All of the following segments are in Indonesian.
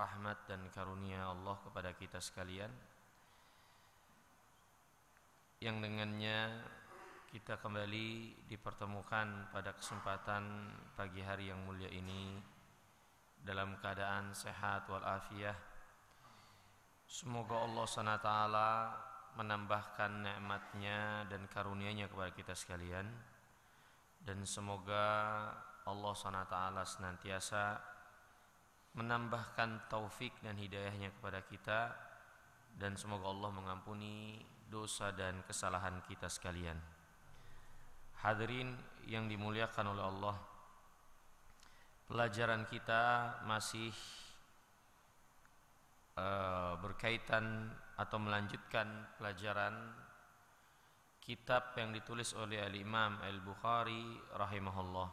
rahmat dan karunia Allah kepada kita sekalian, yang dengannya kita kembali dipertemukan pada kesempatan pagi hari yang mulia ini dalam keadaan sehat walafiat. Semoga Allah SWT menambahkan nikmatnya dan karunia-Nya kepada kita sekalian, dan semoga Allah SWT senantiasa menambahkan taufik dan hidayahnya kepada kita, dan semoga Allah mengampuni dosa dan kesalahan kita sekalian. Hadirin yang dimuliakan oleh Allah, pelajaran kita masih berkaitan atau melanjutkan pelajaran kitab yang ditulis oleh Al-Imam Al-Bukhari rahimahullah,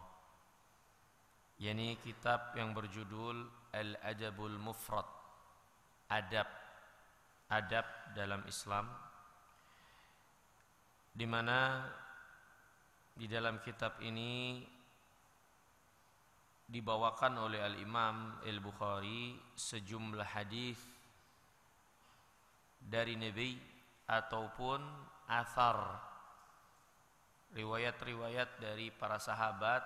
yakni kitab yang berjudul Al-Adabul Mufrad, adab dalam Islam, di mana di dalam kitab ini dibawakan oleh Al-Imam Al-Bukhari sejumlah hadis dari Nabi ataupun athar, riwayat-riwayat dari para sahabat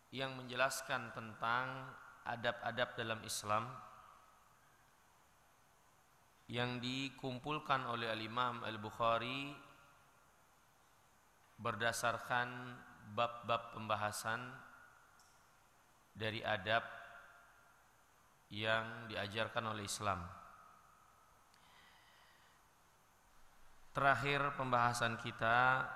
yang menjelaskan tentang adab-adab dalam Islam yang dikumpulkan oleh Al-Imam Al-Bukhari berdasarkan bab-bab pembahasan dari adab yang diajarkan oleh Islam. Terakhir pembahasan kita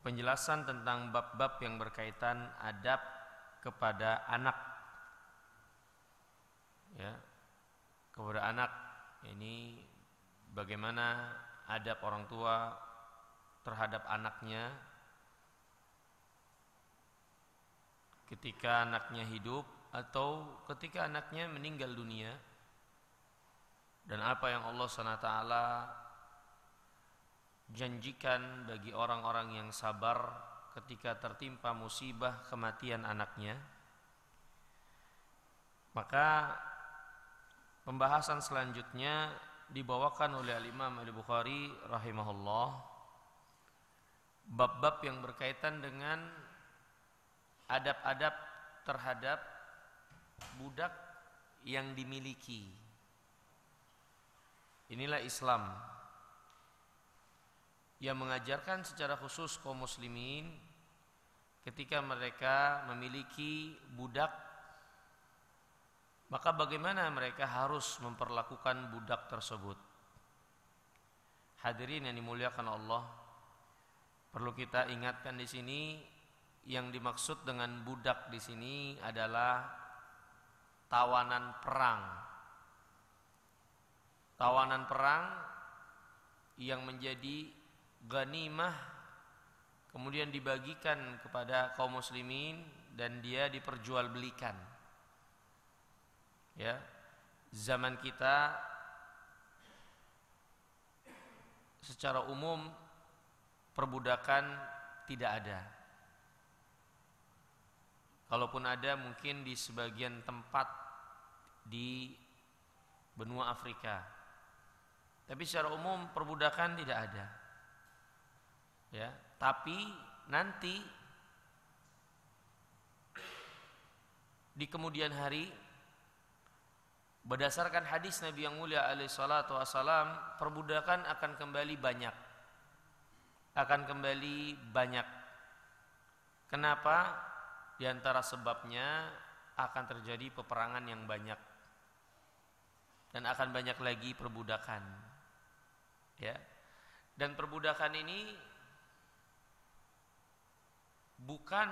penjelasan tentang bab-bab yang berkaitan adab kepada anak, ya, kepada anak. Ini bagaimana adab orang tua terhadap anaknya ketika anaknya hidup atau ketika anaknya meninggal dunia, dan apa yang Allah SWT janjikan bagi orang-orang yang sabar ketika tertimpa musibah kematian anaknya. Maka pembahasan selanjutnya dibawakan oleh Al-Imam Al-Bukhari rahimahullah, bab-bab yang berkaitan dengan adab-adab terhadap budak yang dimiliki. Inilah Islam yang mengajarkan secara khusus kaum muslimin ketika mereka memiliki budak, maka bagaimana mereka harus memperlakukan budak tersebut. Hadirin yang dimuliakan Allah, perlu kita ingatkan di sini, yang dimaksud dengan budak di sini adalah tawanan perang. Tawanan perang yang menjadi ghanimah kemudian dibagikan kepada kaum muslimin dan dia diperjualbelikan. Ya, zaman kita secara umum perbudakan tidak ada. Kalaupun ada, mungkin di sebagian tempat di benua Afrika. Tapi secara umum perbudakan tidak ada. Ya, tapi nanti di kemudian hari, berdasarkan hadis Nabi yang mulia alaihi salatu wasalam, perbudakan akan kembali banyak. Akan kembali banyak. Kenapa? Di antara sebabnya akan terjadi peperangan yang banyak dan akan banyak lagi perbudakan. Ya. Dan perbudakan ini bukan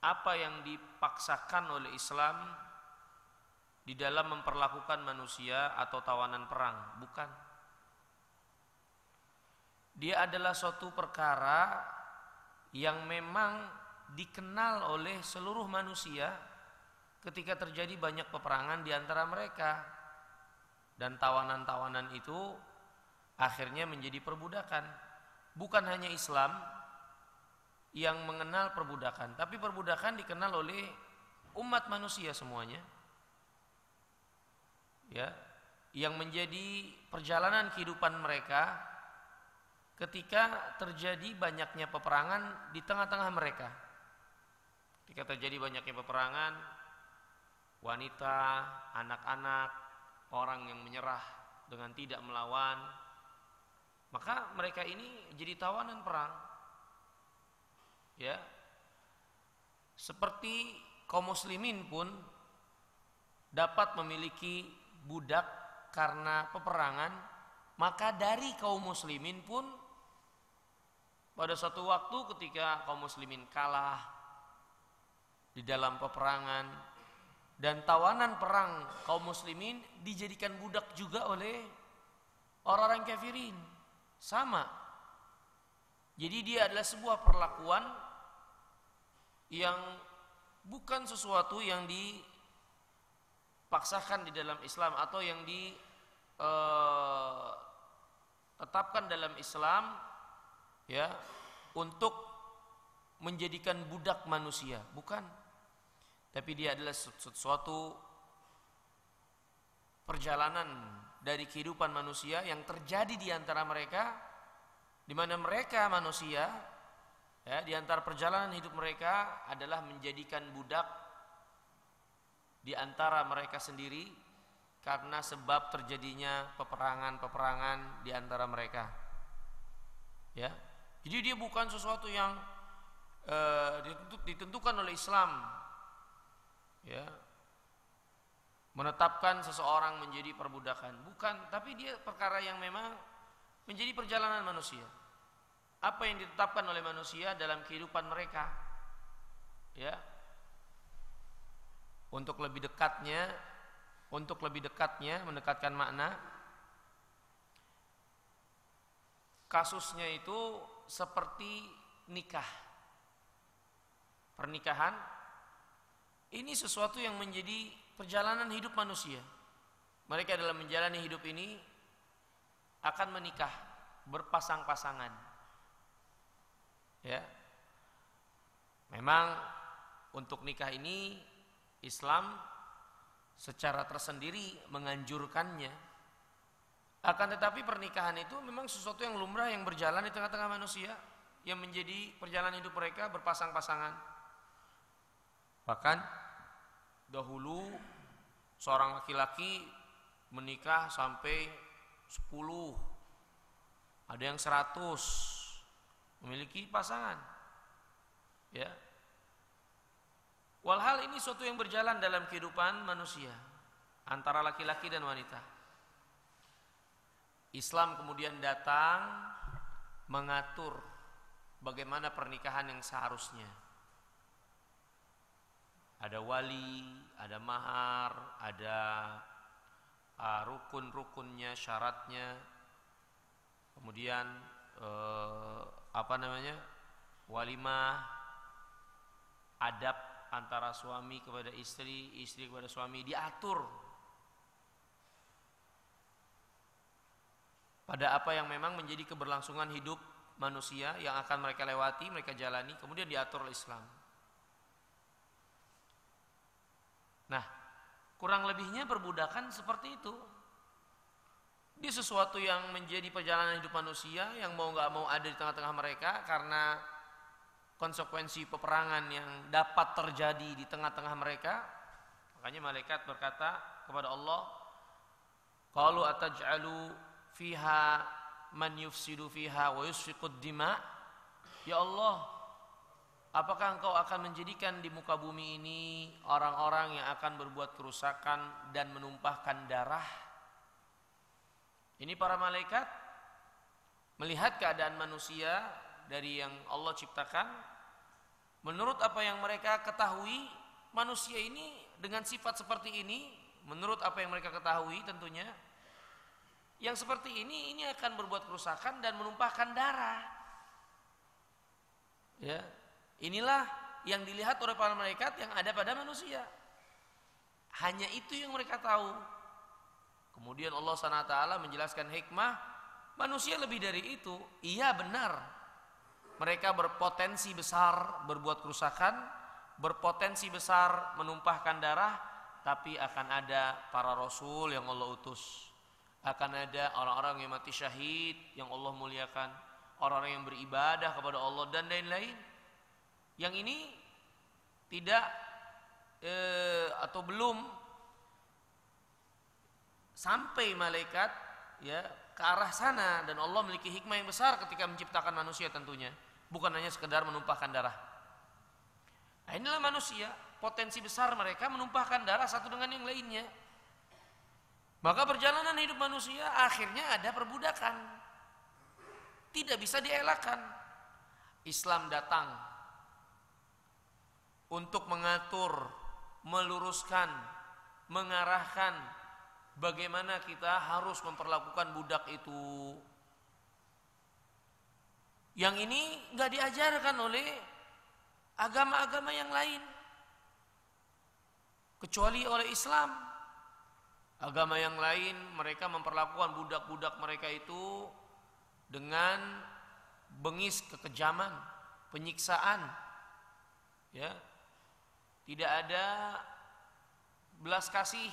apa yang dipaksakan oleh Islam di dalam memperlakukan manusia atau tawanan perang, bukan. Dia adalah suatu perkara yang memang dikenal oleh seluruh manusia ketika terjadi banyak peperangan di antara mereka, dan tawanan-tawanan itu akhirnya menjadi perbudakan. Bukan hanya Islam, yang mengenal perbudakan, tapi perbudakan dikenal oleh umat manusia semuanya. Ya, yang menjadi perjalanan kehidupan mereka ketika terjadi banyaknya peperangan di tengah-tengah mereka. Ketika terjadi banyaknya peperangan, wanita, anak-anak, orang yang menyerah dengan tidak melawan, maka mereka ini jadi tawanan perang. Ya, seperti kaum muslimin pun dapat memiliki budak karena peperangan, maka dari kaum muslimin pun pada suatu waktu ketika kaum muslimin kalah di dalam peperangan dan tawanan perang kaum muslimin dijadikan budak juga oleh orang-orang kafirin. Sama. Jadi dia adalah sebuah perlakuan yang bukan sesuatu yang dipaksakan di dalam Islam atau yang ditetapkan dalam Islam, ya, untuk menjadikan budak manusia, bukan. Tapi dia adalah sesuatu perjalanan dari kehidupan manusia yang terjadi di antara mereka, di mana mereka manusia, ya, di antara perjalanan hidup mereka adalah menjadikan budak di antara mereka sendiri karena sebab terjadinya peperangan di antara mereka. Ya, jadi dia bukan sesuatu yang ditentukan oleh Islam, ya, menetapkan seseorang menjadi perbudakan, bukan. Tapi dia perkara yang memang menjadi perjalanan manusia. Apa yang ditetapkan oleh manusia dalam kehidupan mereka, ya, untuk lebih dekatnya mendekatkan makna, kasusnya itu seperti nikah. Pernikahan ini sesuatu yang menjadi perjalanan hidup manusia. Mereka dalam menjalani hidup ini akan menikah, berpasang-pasangan. Ya, memang untuk nikah ini Islam secara tersendiri menganjurkannya. Akan tetapi pernikahan itu memang sesuatu yang lumrah yang berjalan di tengah-tengah manusia, yang menjadi perjalanan hidup mereka berpasang-pasangan. Bahkan dahulu seorang laki-laki menikah sampai 10, ada yang 100 memiliki pasangan, ya. Walhal ini suatu yang berjalan dalam kehidupan manusia antara laki-laki dan wanita. Islam kemudian datang mengatur bagaimana pernikahan yang seharusnya. Ada wali, ada mahar, ada rukun-rukunnya, syaratnya. Kemudian walimah, adab antara suami kepada istri, istri kepada suami diatur pada apa yang memang menjadi keberlangsungan hidup manusia yang akan mereka lewati, mereka jalani, kemudian diatur oleh Islam. Nah, kurang lebihnya perbudakan seperti itu. Dia sesuatu yang menjadi perjalanan hidup manusia yang mau gak mau ada di tengah-tengah mereka karena konsekuensi peperangan yang dapat terjadi di tengah-tengah mereka. Makanya malaikat berkata kepada Allah, qalu ataj'alu fiha man yufsidu fiha wa yusfiqud dima. Ya Allah, apakah engkau akan menjadikan di muka bumi ini orang-orang yang akan berbuat kerusakan dan menumpahkan darah? Ini para malaikat melihat keadaan manusia dari yang Allah ciptakan. Menurut apa yang mereka ketahui, manusia ini dengan sifat seperti ini, menurut apa yang mereka ketahui tentunya, yang seperti ini akan berbuat kerusakan dan menumpahkan darah. Ya, inilah yang dilihat oleh para malaikat yang ada pada manusia. Hanya itu yang mereka tahu. Kemudian Allah SWT menjelaskan hikmah, manusia lebih dari itu. Iya benar, mereka berpotensi besar berbuat kerusakan, berpotensi besar menumpahkan darah, tapi akan ada para rasul yang Allah utus. Akan ada orang-orang yang mati syahid yang Allah muliakan, orang-orang yang beribadah kepada Allah dan lain-lain. Yang ini tidak atau belum sampai malaikat ya ke arah sana, dan Allah memiliki hikmah yang besar ketika menciptakan manusia tentunya, bukan hanya sekedar menumpahkan darah. Nah, inilah manusia, potensi besar mereka menumpahkan darah satu dengan yang lainnya. Maka perjalanan hidup manusia akhirnya ada perbudakan, tidak bisa dielakkan. Islam datang untuk mengatur, meluruskan, mengarahkan bagaimana kita harus memperlakukan budak itu. Yang ini nggak diajarkan oleh agama-agama yang lain, kecuali oleh Islam. Agama yang lain mereka memperlakukan budak-budak mereka itu dengan bengis kekejaman, penyiksaan, ya, tidak ada belas kasih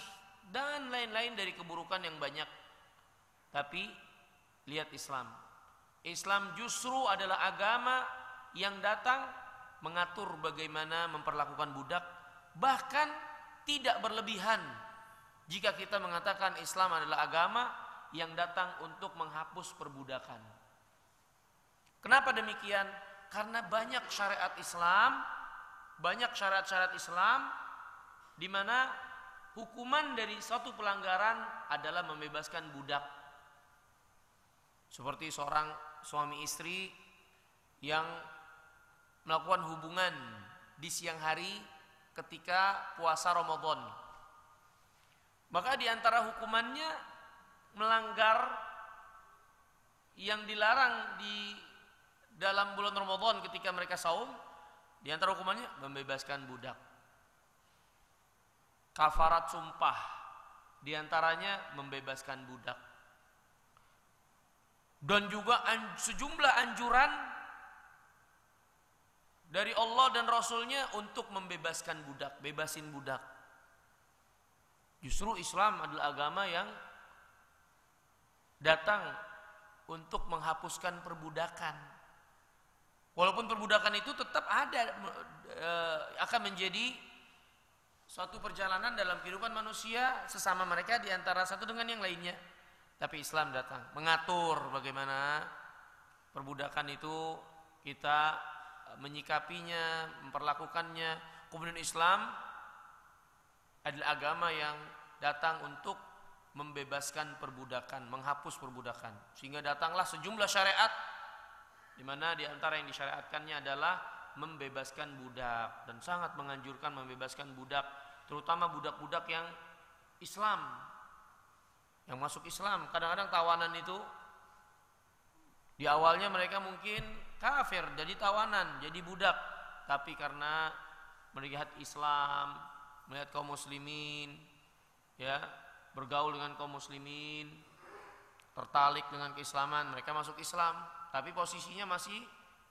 dan lain-lain dari keburukan yang banyak. Tapi lihat Islam. Islam justru adalah agama yang datang mengatur bagaimana memperlakukan budak, bahkan tidak berlebihan. Jika kita mengatakan Islam adalah agama yang datang untuk menghapus perbudakan. Kenapa demikian? Karena banyak syariat Islam, banyak syarat-syarat Islam di mana hukuman dari suatu pelanggaran adalah membebaskan budak. Seperti seorang suami istri yang melakukan hubungan di siang hari ketika puasa Ramadan. Maka di antara hukumannya melanggar yang dilarang di dalam bulan Ramadan ketika mereka saum, di antara hukumannya membebaskan budak. Kafarat sumpah, di antaranya membebaskan budak. Dan juga sejumlah anjuran dari Allah dan Rasulnya untuk membebaskan budak, bebasin budak. Justru Islam adalah agama yang datang untuk menghapuskan perbudakan. Walaupun perbudakan itu tetap ada, akan menjadi suatu perjalanan dalam kehidupan manusia sesama mereka di antara satu dengan yang lainnya. Tapi Islam datang mengatur bagaimana perbudakan itu kita menyikapinya, memperlakukannya. Kemudian Islam adalah agama yang datang untuk membebaskan perbudakan, menghapus perbudakan. Sehingga datanglah sejumlah syariat di mana di antara yang disyariatkannya adalah membebaskan budak, dan sangat menganjurkan membebaskan budak, terutama budak-budak yang Islam, yang masuk Islam. Kadang-kadang tawanan itu di awalnya mereka mungkin kafir, jadi tawanan, jadi budak, tapi karena melihat Islam, melihat kaum muslimin, ya, bergaul dengan kaum muslimin, tertarik dengan keislaman, mereka masuk Islam, tapi posisinya masih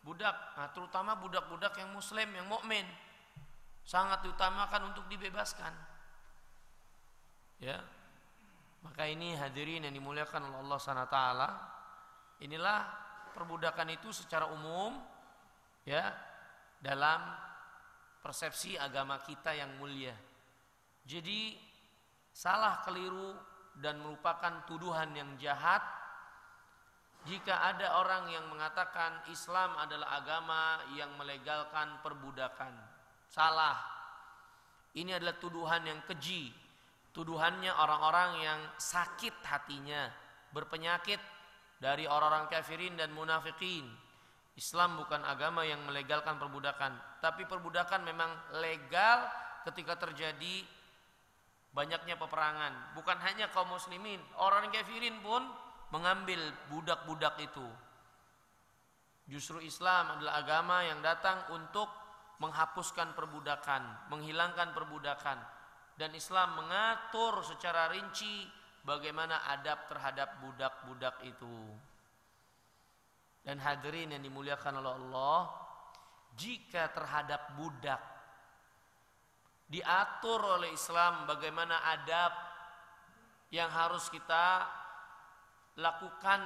budak. Nah, terutama budak-budak yang muslim, yang mukmin, sangat diutamakan untuk dibebaskan. Ya. Maka ini hadirin yang dimuliakan oleh Allah SWT, inilah perbudakan itu secara umum, ya, dalam persepsi agama kita yang mulia. Jadi salah, keliru, dan merupakan tuduhan yang jahat jika ada orang yang mengatakan Islam adalah agama yang melegalkan perbudakan. Salah. Ini adalah tuduhan yang keji. Tuduhannya orang-orang yang sakit hatinya, berpenyakit dari orang-orang kafirin dan munafikin. Islam bukan agama yang melegalkan perbudakan, tapi perbudakan memang legal ketika terjadi banyaknya peperangan. Bukan hanya kaum muslimin, orang kafirin pun mengambil budak-budak itu. Justru Islam adalah agama yang datang untuk menghapuskan perbudakan, menghilangkan perbudakan, dan Islam mengatur secara rinci bagaimana adab terhadap budak-budak itu. Dan hadirin yang dimuliakan oleh Allah, jika terhadap budak diatur oleh Islam bagaimana adab yang harus kita lakukan,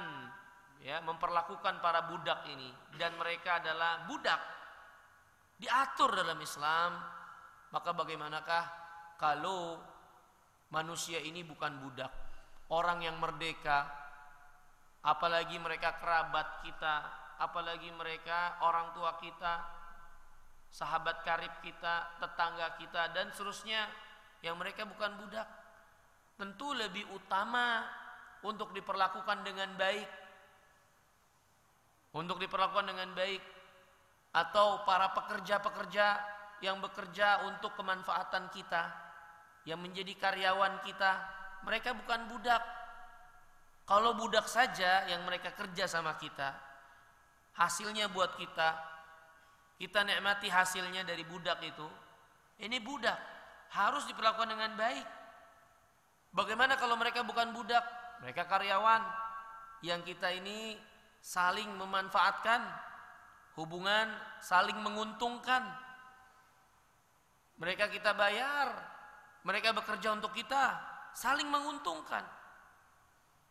ya, memperlakukan para budak ini, dan mereka adalah budak, diatur dalam Islam, maka bagaimanakah kalau manusia ini bukan budak, orang yang merdeka, apalagi mereka kerabat kita, apalagi mereka orang tua kita, sahabat karib kita, tetangga kita, dan seterusnya, yang mereka bukan budak, tentu lebih utama untuk diperlakukan dengan baik. Untuk diperlakukan dengan baik. Atau para pekerja-pekerja yang bekerja untuk kemanfaatan kita, yang menjadi karyawan kita, mereka bukan budak. Kalau budak saja yang mereka kerja sama kita, hasilnya buat kita, kita nikmati hasilnya dari budak itu, ini budak, harus diperlakukan dengan baik. Bagaimana kalau mereka bukan budak, mereka karyawan, yang kita ini saling memanfaatkan, hubungan saling menguntungkan. Mereka kita bayar, mereka bekerja untuk kita, saling menguntungkan.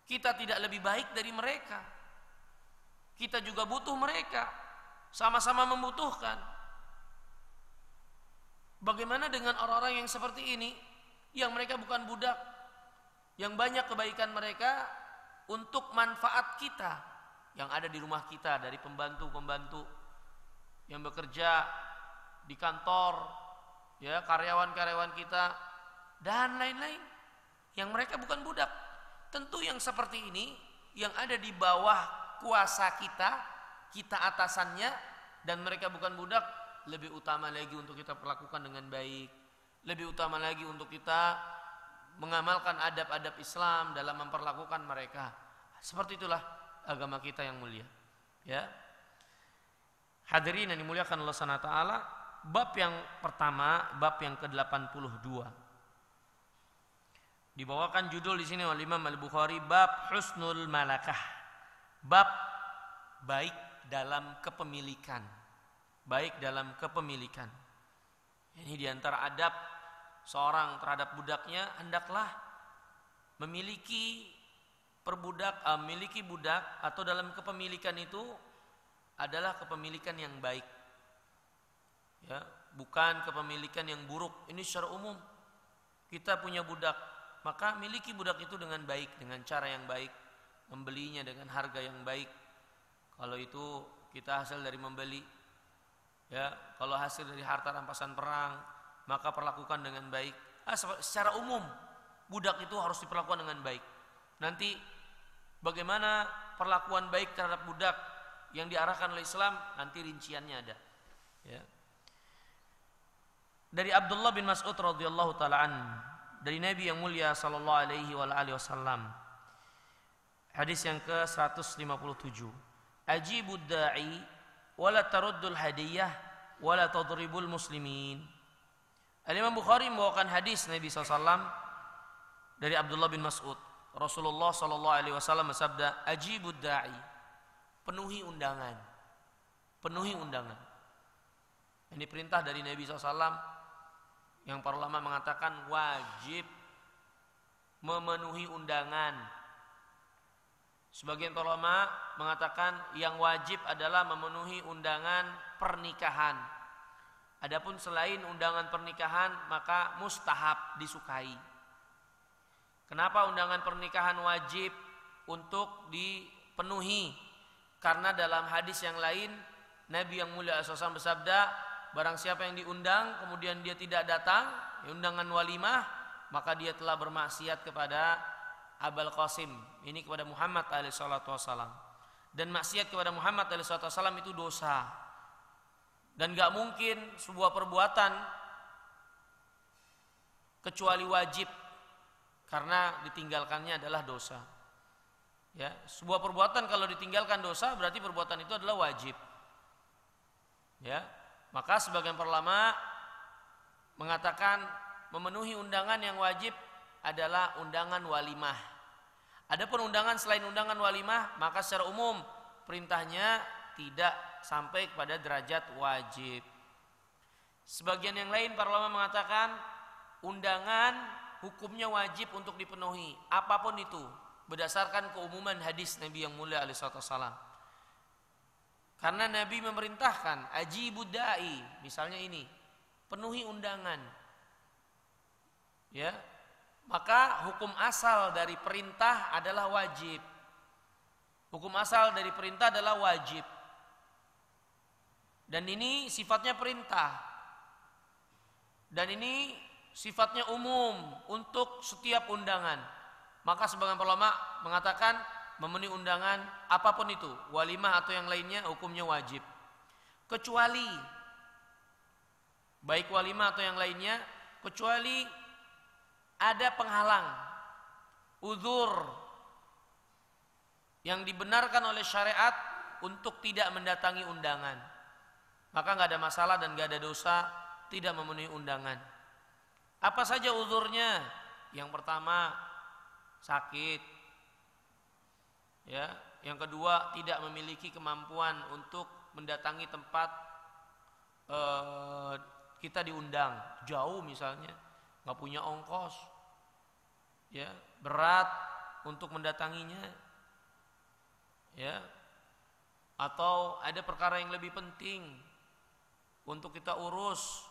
Kita tidak lebih baik dari mereka. Kita juga butuh mereka, sama-sama membutuhkan. Bagaimana dengan orang-orang yang seperti ini, yang mereka bukan budak, yang banyak kebaikan mereka untuk manfaat kita, yang ada di rumah kita, dari pembantu-pembantu yang bekerja di kantor, ya, karyawan-karyawan kita, dan lain-lain, yang mereka bukan budak. Tentu yang seperti ini, yang ada di bawah kuasa kita, kita atasannya, dan mereka bukan budak, lebih utama lagi untuk kita perlakukan dengan baik. Lebih utama lagi untuk kita mengamalkan adab-adab Islam dalam memperlakukan mereka. Seperti itulah agama kita yang mulia. Ya. Hadirin yang dimuliakan Allah Subhanahu wa taala, bab yang pertama, bab yang ke-82. Dibawakan judul di sini oleh Imam Al-Bukhari, bab husnul malakah. Bab baik dalam kepemilikan. Baik dalam kepemilikan. Ini diantara adab seorang terhadap budaknya, hendaklah memiliki memiliki budak, atau dalam kepemilikan itu adalah kepemilikan yang baik. Ya, bukan kepemilikan yang buruk. Ini secara umum. Kita punya budak, maka miliki budak itu dengan baik, dengan cara yang baik, membelinya dengan harga yang baik. Kalau itu kita hasil dari membeli, ya, kalau hasil dari harta rampasan perang, maka perlakukan dengan baik. Secara umum budak itu harus diperlakukan dengan baik. Nanti bagaimana perlakuan baik terhadap budak yang diarahkan oleh Islam, nanti rinciannya ada. Ya. Dari Abdullah bin Mas'ud radhiyallahu taala an, dari Nabi yang mulia sallallahu alaihi wasallam, hadis yang ke-157, ajibud da'i wala taruddul hadiyah wala tadribul muslimin. Al-Imam Bukhari membawakan hadis Nabi SAW dari Abdullah bin Mas'ud. Rasulullah sallallahu alaihi wasallam bersabda, ajibud da'i, penuhi undangan. Penuhi undangan. Ini perintah dari Nabi SAW, yang para ulama mengatakan wajib memenuhi undangan. Sebagian para ulama mengatakan yang wajib adalah memenuhi undangan pernikahan. Adapun selain undangan pernikahan, maka mustahab, disukai. Kenapa undangan pernikahan wajib untuk dipenuhi? Karena dalam hadis yang lain, Nabi yang mulia SAW bersabda, barang siapa yang diundang kemudian dia tidak datang, undangan walimah, maka dia telah bermaksiat kepada Abul Qasim, ini kepada Muhammad alaihi salatu wasallam. Dan maksiat kepada Muhammad alaihi salatu wasallam itu dosa. Dan gak mungkin sebuah perbuatan kecuali wajib, karena ditinggalkannya adalah dosa. Ya, sebuah perbuatan kalau ditinggalkan dosa, berarti perbuatan itu adalah wajib. Ya, maka sebagian para ulama mengatakan memenuhi undangan yang wajib adalah undangan walimah. Adapun undangan selain undangan walimah, maka secara umum perintahnya tidak sampai kepada derajat wajib. Sebagian yang lain para ulama mengatakan undangan hukumnya wajib untuk dipenuhi, apapun itu, berdasarkan keumuman hadis Nabi yang mulia alaihi wasallam. Karena Nabi memerintahkan ajibud da'i, misalnya ini, penuhi undangan. Ya. Maka hukum asal dari perintah adalah wajib. Hukum asal dari perintah adalah wajib. Dan ini sifatnya perintah. Dan ini sifatnya umum untuk setiap undangan. Maka sebagian ulama mengatakan memenuhi undangan apapun itu, walimah atau yang lainnya, hukumnya wajib. Kecuali baik walimah atau yang lainnya, kecuali ada penghalang, uzur yang dibenarkan oleh syariat untuk tidak mendatangi undangan. Maka nggak ada masalah dan nggak ada dosa tidak memenuhi undangan. Apa saja uzurnya? Yang pertama, sakit. Ya, yang kedua, tidak memiliki kemampuan untuk mendatangi tempat kita diundang, jauh misalnya, nggak punya ongkos, ya, berat untuk mendatanginya, ya, atau ada perkara yang lebih penting untuk kita urus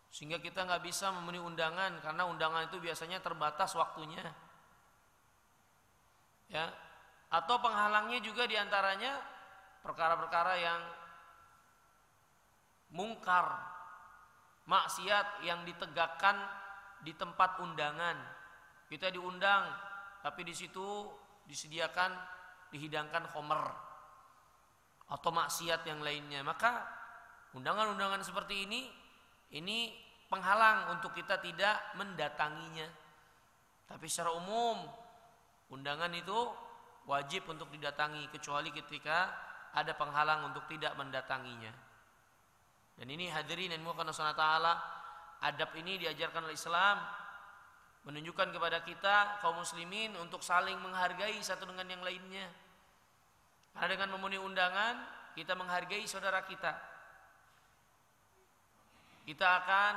sehingga kita nggak bisa memenuhi undangan karena undangan itu biasanya terbatas waktunya, ya, atau penghalangnya juga diantaranya perkara-perkara yang mungkar, maksiat yang ditegakkan di tempat undangan. Kita diundang, tapi di situ disediakan, dihidangkan khamr atau maksiat yang lainnya. Maka undangan-undangan seperti ini penghalang untuk kita tidak mendatanginya. Tapi secara umum undangan itu wajib untuk didatangi kecuali ketika ada penghalang untuk tidak mendatanginya. Dan ini hadirin yang dimuliakan Allah Taala, adab ini diajarkan oleh Islam, menunjukkan kepada kita kaum muslimin untuk saling menghargai satu dengan yang lainnya. Karena dengan memenuhi undangan kita menghargai saudara kita. Kita akan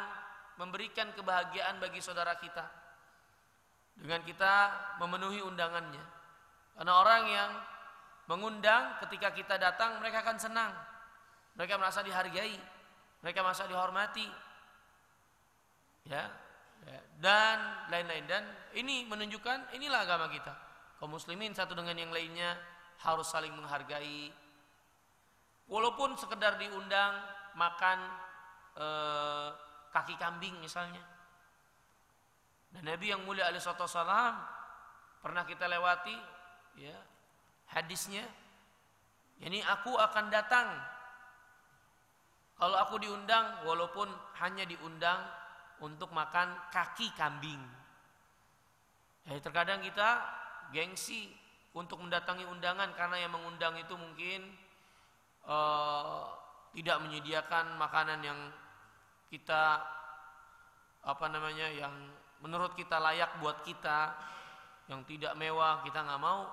memberikan kebahagiaan bagi saudara kita dengan kita memenuhi undangannya. Karena orang yang mengundang ketika kita datang, mereka akan senang. Mereka merasa dihargai, mereka merasa dihormati. Ya, dan lain-lain. Dan ini menunjukkan inilah agama kita. Kaum muslimin satu dengan yang lainnya harus saling menghargai. Walaupun sekedar diundang makan kaki kambing misalnya. Dan Nabi yang mulia alaihi wasallam pernah kita lewati, ya, hadisnya. Yani aku akan datang kalau aku diundang, walaupun hanya diundang untuk makan kaki kambing. Ya, terkadang kita gengsi untuk mendatangi undangan karena yang mengundang itu mungkin tidak menyediakan makanan yang kita yang menurut kita layak buat kita, yang tidak mewah, kita nggak mau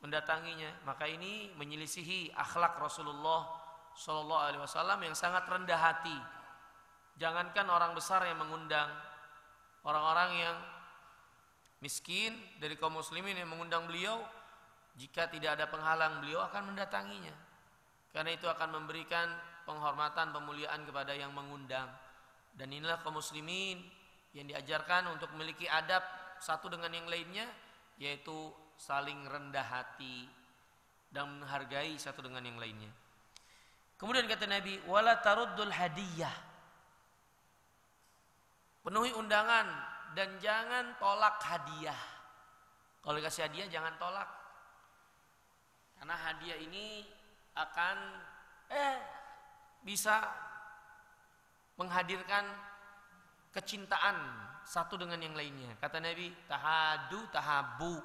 mendatanginya. Maka ini menyelisihi akhlak Rasulullah Sallallahu Alaihi Wasallam yang sangat rendah hati. Jangankan orang besar yang mengundang, orang-orang yang miskin dari kaum muslimin yang mengundang beliau, jika tidak ada penghalang beliau akan mendatanginya. Karena itu akan memberikan penghormatan, pemuliaan kepada yang mengundang. Dan inilah kaum muslimin yang diajarkan untuk memiliki adab satu dengan yang lainnya, yaitu saling rendah hati dan menghargai satu dengan yang lainnya. Kemudian kata Nabi, wala taruddul hadiyah. Penuhi undangan dan jangan tolak hadiah. Kalau dikasih hadiah jangan tolak. Karena hadiah ini akan bisa menghadirkan kecintaan satu dengan yang lainnya. Kata Nabi, tahadu tahabu.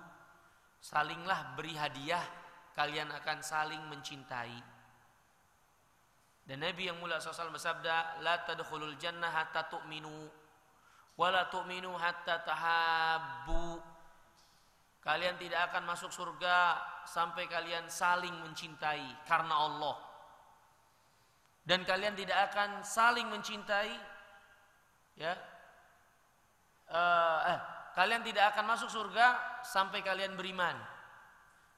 Salinglah beri hadiah, kalian akan saling mencintai. Dan Nabi yang mulia SAW bersabda, la tadkhulul jannah hatta tu'minu wa la tu'minu hatta tahabbu. Kalian tidak akan masuk surga sampai kalian saling mencintai karena Allah. Dan kalian tidak akan saling mencintai, ya. Kalian tidak akan masuk surga sampai kalian beriman.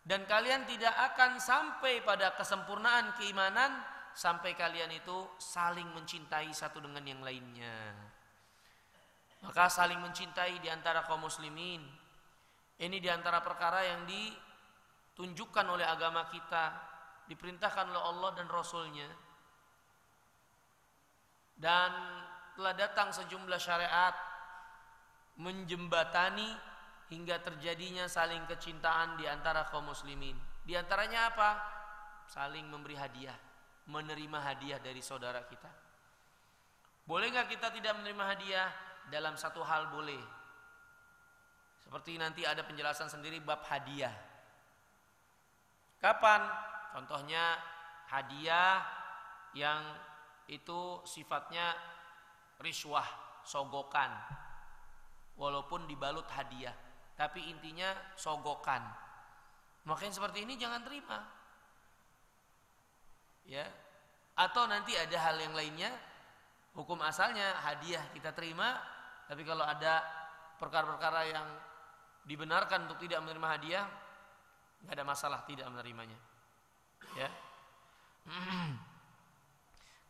Dan kalian tidak akan sampai pada kesempurnaan keimanan sampai kalian itu saling mencintai satu dengan yang lainnya. Maka saling mencintai di antara kaum muslimin, ini di antara perkara yang ditunjukkan oleh agama kita, diperintahkan oleh Allah dan Rasul-Nya. Dan telah datang sejumlah syariat menjembatani hingga terjadinya saling kecintaan di antara kaum muslimin. Di antaranya apa? Saling memberi hadiah, menerima hadiah dari saudara kita. Boleh nggak kita tidak menerima hadiah? Dalam satu hal boleh. Seperti nanti ada penjelasan sendiri bab hadiah. Kapan? Contohnya hadiah yang itu sifatnya riswah, sogokan. Walaupun dibalut hadiah, tapi intinya sogokan. Makanya seperti ini jangan terima. Ya. Atau nanti ada hal yang lainnya, hukum asalnya hadiah kita terima, tapi kalau ada perkara-perkara yang dibenarkan untuk tidak menerima hadiah, nggak ada masalah tidak menerimanya. Ya.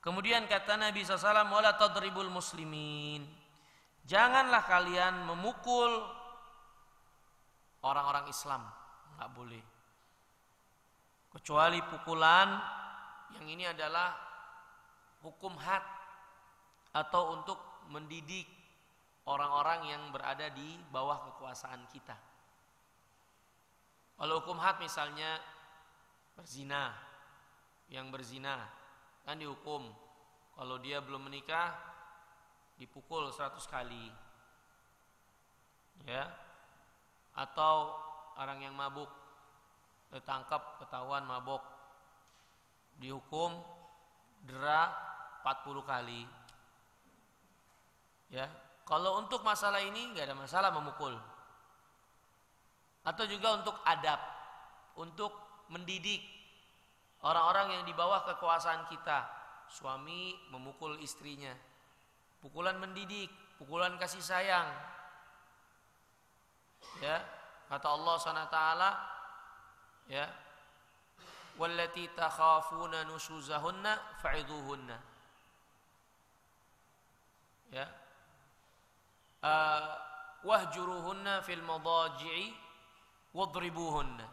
Kemudian kata Nabi SAW, wala tadribul muslimin. Janganlah kalian memukul orang-orang Islam, nggak boleh. Kecuali pukulan yang ini adalah hukum had atau untuk mendidik orang-orang yang berada di bawah kekuasaan kita. Kalau hukum had misalnya berzina, yang berzina kan dihukum, kalau dia belum menikah dipukul 100 kali, ya. Atau orang yang mabuk ditangkap ketahuan mabuk dihukum dera 40 kali, ya. Kalau untuk masalah ini nggak ada masalah memukul. Atau juga untuk adab, untuk mendidik orang-orang yang di bawah kekuasaan kita. Suami memukul istrinya, pukulan mendidik, pukulan kasih sayang. Ya, kata Allah SWT, ya, wallati takhafuna nushuzahunna fa'idhuhunna. Ya. Wahjuruhunna fil madaji'i wadribuhunna.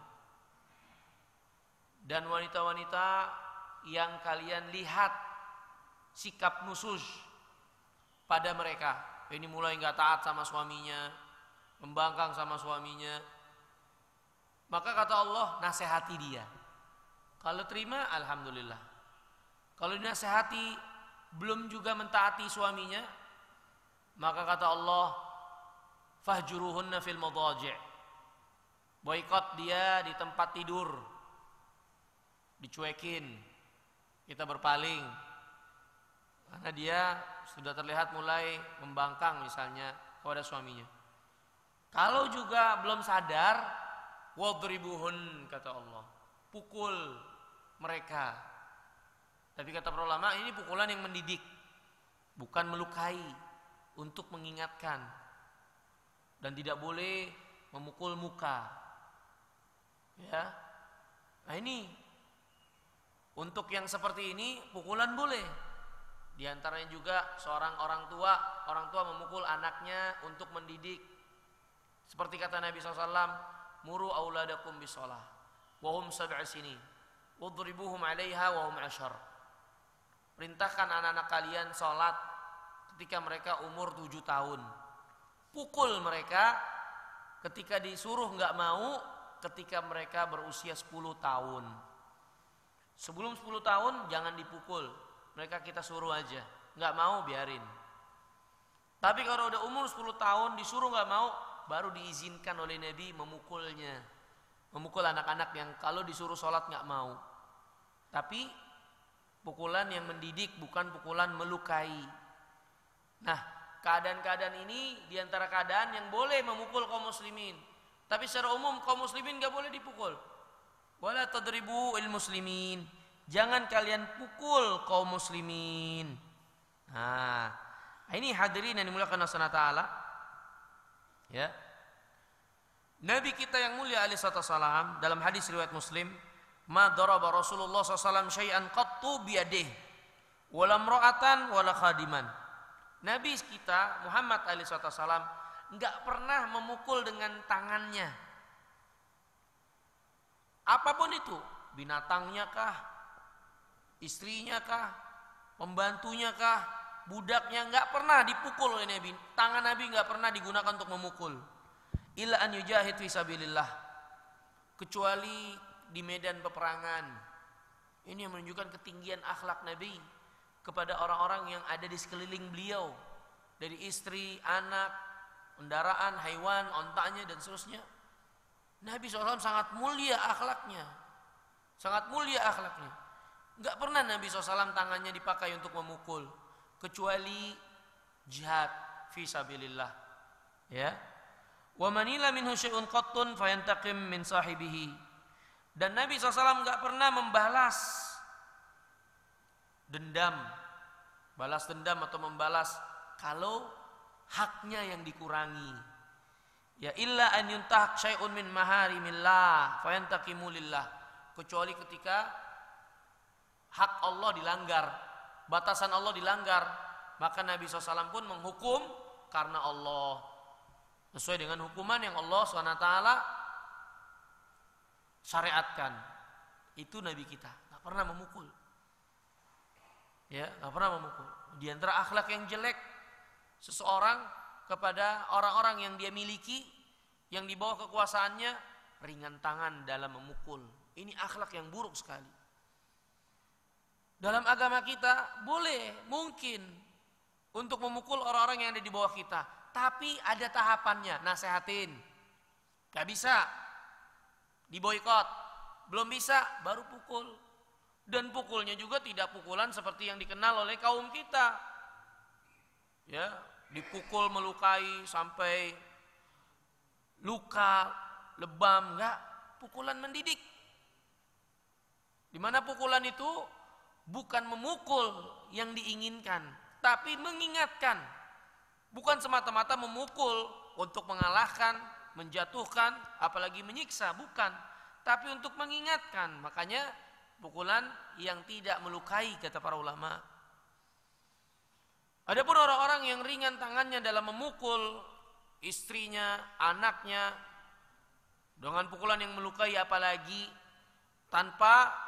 Dan wanita-wanita yang kalian lihat sikap nusyuz pada mereka, ini mulai nggak taat sama suaminya, membangkang sama suaminya, maka kata Allah, nasihati dia. Kalau terima, alhamdulillah. Kalau dinasihati belum juga mentaati suaminya, maka kata Allah, fahjuruhunna fil madaji'. Boikot dia di tempat tidur, dicuekin, kita berpaling, karena dia sudah terlihat mulai membangkang misalnya kepada suaminya. Kalau juga belum sadar, wadribuhun, kata Allah, pukul mereka. Tapi kata para ulama, ini pukulan yang mendidik, bukan melukai, untuk mengingatkan. Dan tidak boleh memukul muka. Ya. Nah ini untuk yang seperti ini pukulan boleh. Di antaranya juga seorang orang tua memukul anaknya untuk mendidik. Seperti kata Nabi SAW, muru auladakum bisolah wahum sab'a sinin wadribuhum 'alaiha wahum 'ashar. Perintahkan anak-anak kalian sholat ketika mereka umur 7 tahun. Pukul mereka ketika disuruh nggak mau, ketika mereka berusia 10 tahun. Sebelum 10 tahun jangan dipukul, mereka kita suruh aja, nggak mau biarin. Tapi kalau udah umur 10 tahun disuruh nggak mau, baru diizinkan oleh Nabi memukulnya, memukul anak-anak yang kalau disuruh sholat nggak mau. Tapi pukulan yang mendidik, bukan pukulan melukai. Nah, keadaan-keadaan ini diantara keadaan yang boleh memukul kaum muslimin. Tapi secara umum kaum muslimin nggak boleh dipukul. Wala tadribu il muslimin. Jangan kalian pukul kaum muslimin. Nah, ini hadirin yang dimuliakan Allah Taala. Ya. Nabi kita yang mulia alaihi salam dalam hadis riwayat Muslim, ma daraba Rasulullah SAW syai'an qattu biyadihi wala imra'atan wala khadiman. Nabi kita Muhammad alaihi salam enggak pernah memukul dengan tangannya. Apapun itu, binatangnya kah, istrinya kah, pembantunya kah, budaknya, enggak pernah dipukul oleh Nabi. Tangan Nabi enggak pernah digunakan untuk memukul. Illa an yujahid fi sabilillah. Kecuali di medan peperangan. Ini yang menunjukkan ketinggian akhlak Nabi kepada orang-orang yang ada di sekeliling beliau, dari istri, anak, kendaraan, haiwan, ontanya dan seterusnya. Nabi SAW sangat mulia akhlaknya, sangat mulia akhlaknya. Enggak pernah Nabi SAW tangannya dipakai untuk memukul, kecuali jihad fi sabilillah. Ya. Wa manila minhu syai'un qattun fayantaqim min sahibihi. Dan Nabi SAW enggak pernah membalas dendam, balas dendam atau membalas kalau haknya yang dikurangi. Ya illa an yuntahak syai'un min maharimillah fayantaqimu lillah. Kecuali ketika hak Allah dilanggar, batasan Allah dilanggar, maka Nabi SAW pun menghukum karena Allah, sesuai dengan hukuman yang Allah SWT syariatkan. Itu Nabi kita, gak pernah memukul. Ya, gak pernah memukul. Di antara akhlak yang jelek seseorang kepada orang-orang yang dia miliki, yang di bawah kekuasaannya, ringan tangan dalam memukul. Ini akhlak yang buruk sekali. Dalam agama kita boleh, mungkin untuk memukul orang-orang yang ada di bawah kita, tapi ada tahapannya. Nasehatin, gak bisa, diboikot, belum bisa, baru pukul. Dan pukulnya juga tidak pukulan seperti yang dikenal oleh kaum kita. Ya, dipukul melukai sampai luka, lebam, enggak, pukulan mendidik. Di mana pukulan itu bukan memukul yang diinginkan, tapi mengingatkan. Bukan semata-mata memukul untuk mengalahkan, menjatuhkan, apalagi menyiksa, bukan. Tapi untuk mengingatkan. Makanya pukulan yang tidak melukai, kata para ulama. Adapun orang-orang yang ringan tangannya dalam memukul istrinya, anaknya dengan pukulan yang melukai, apalagi tanpa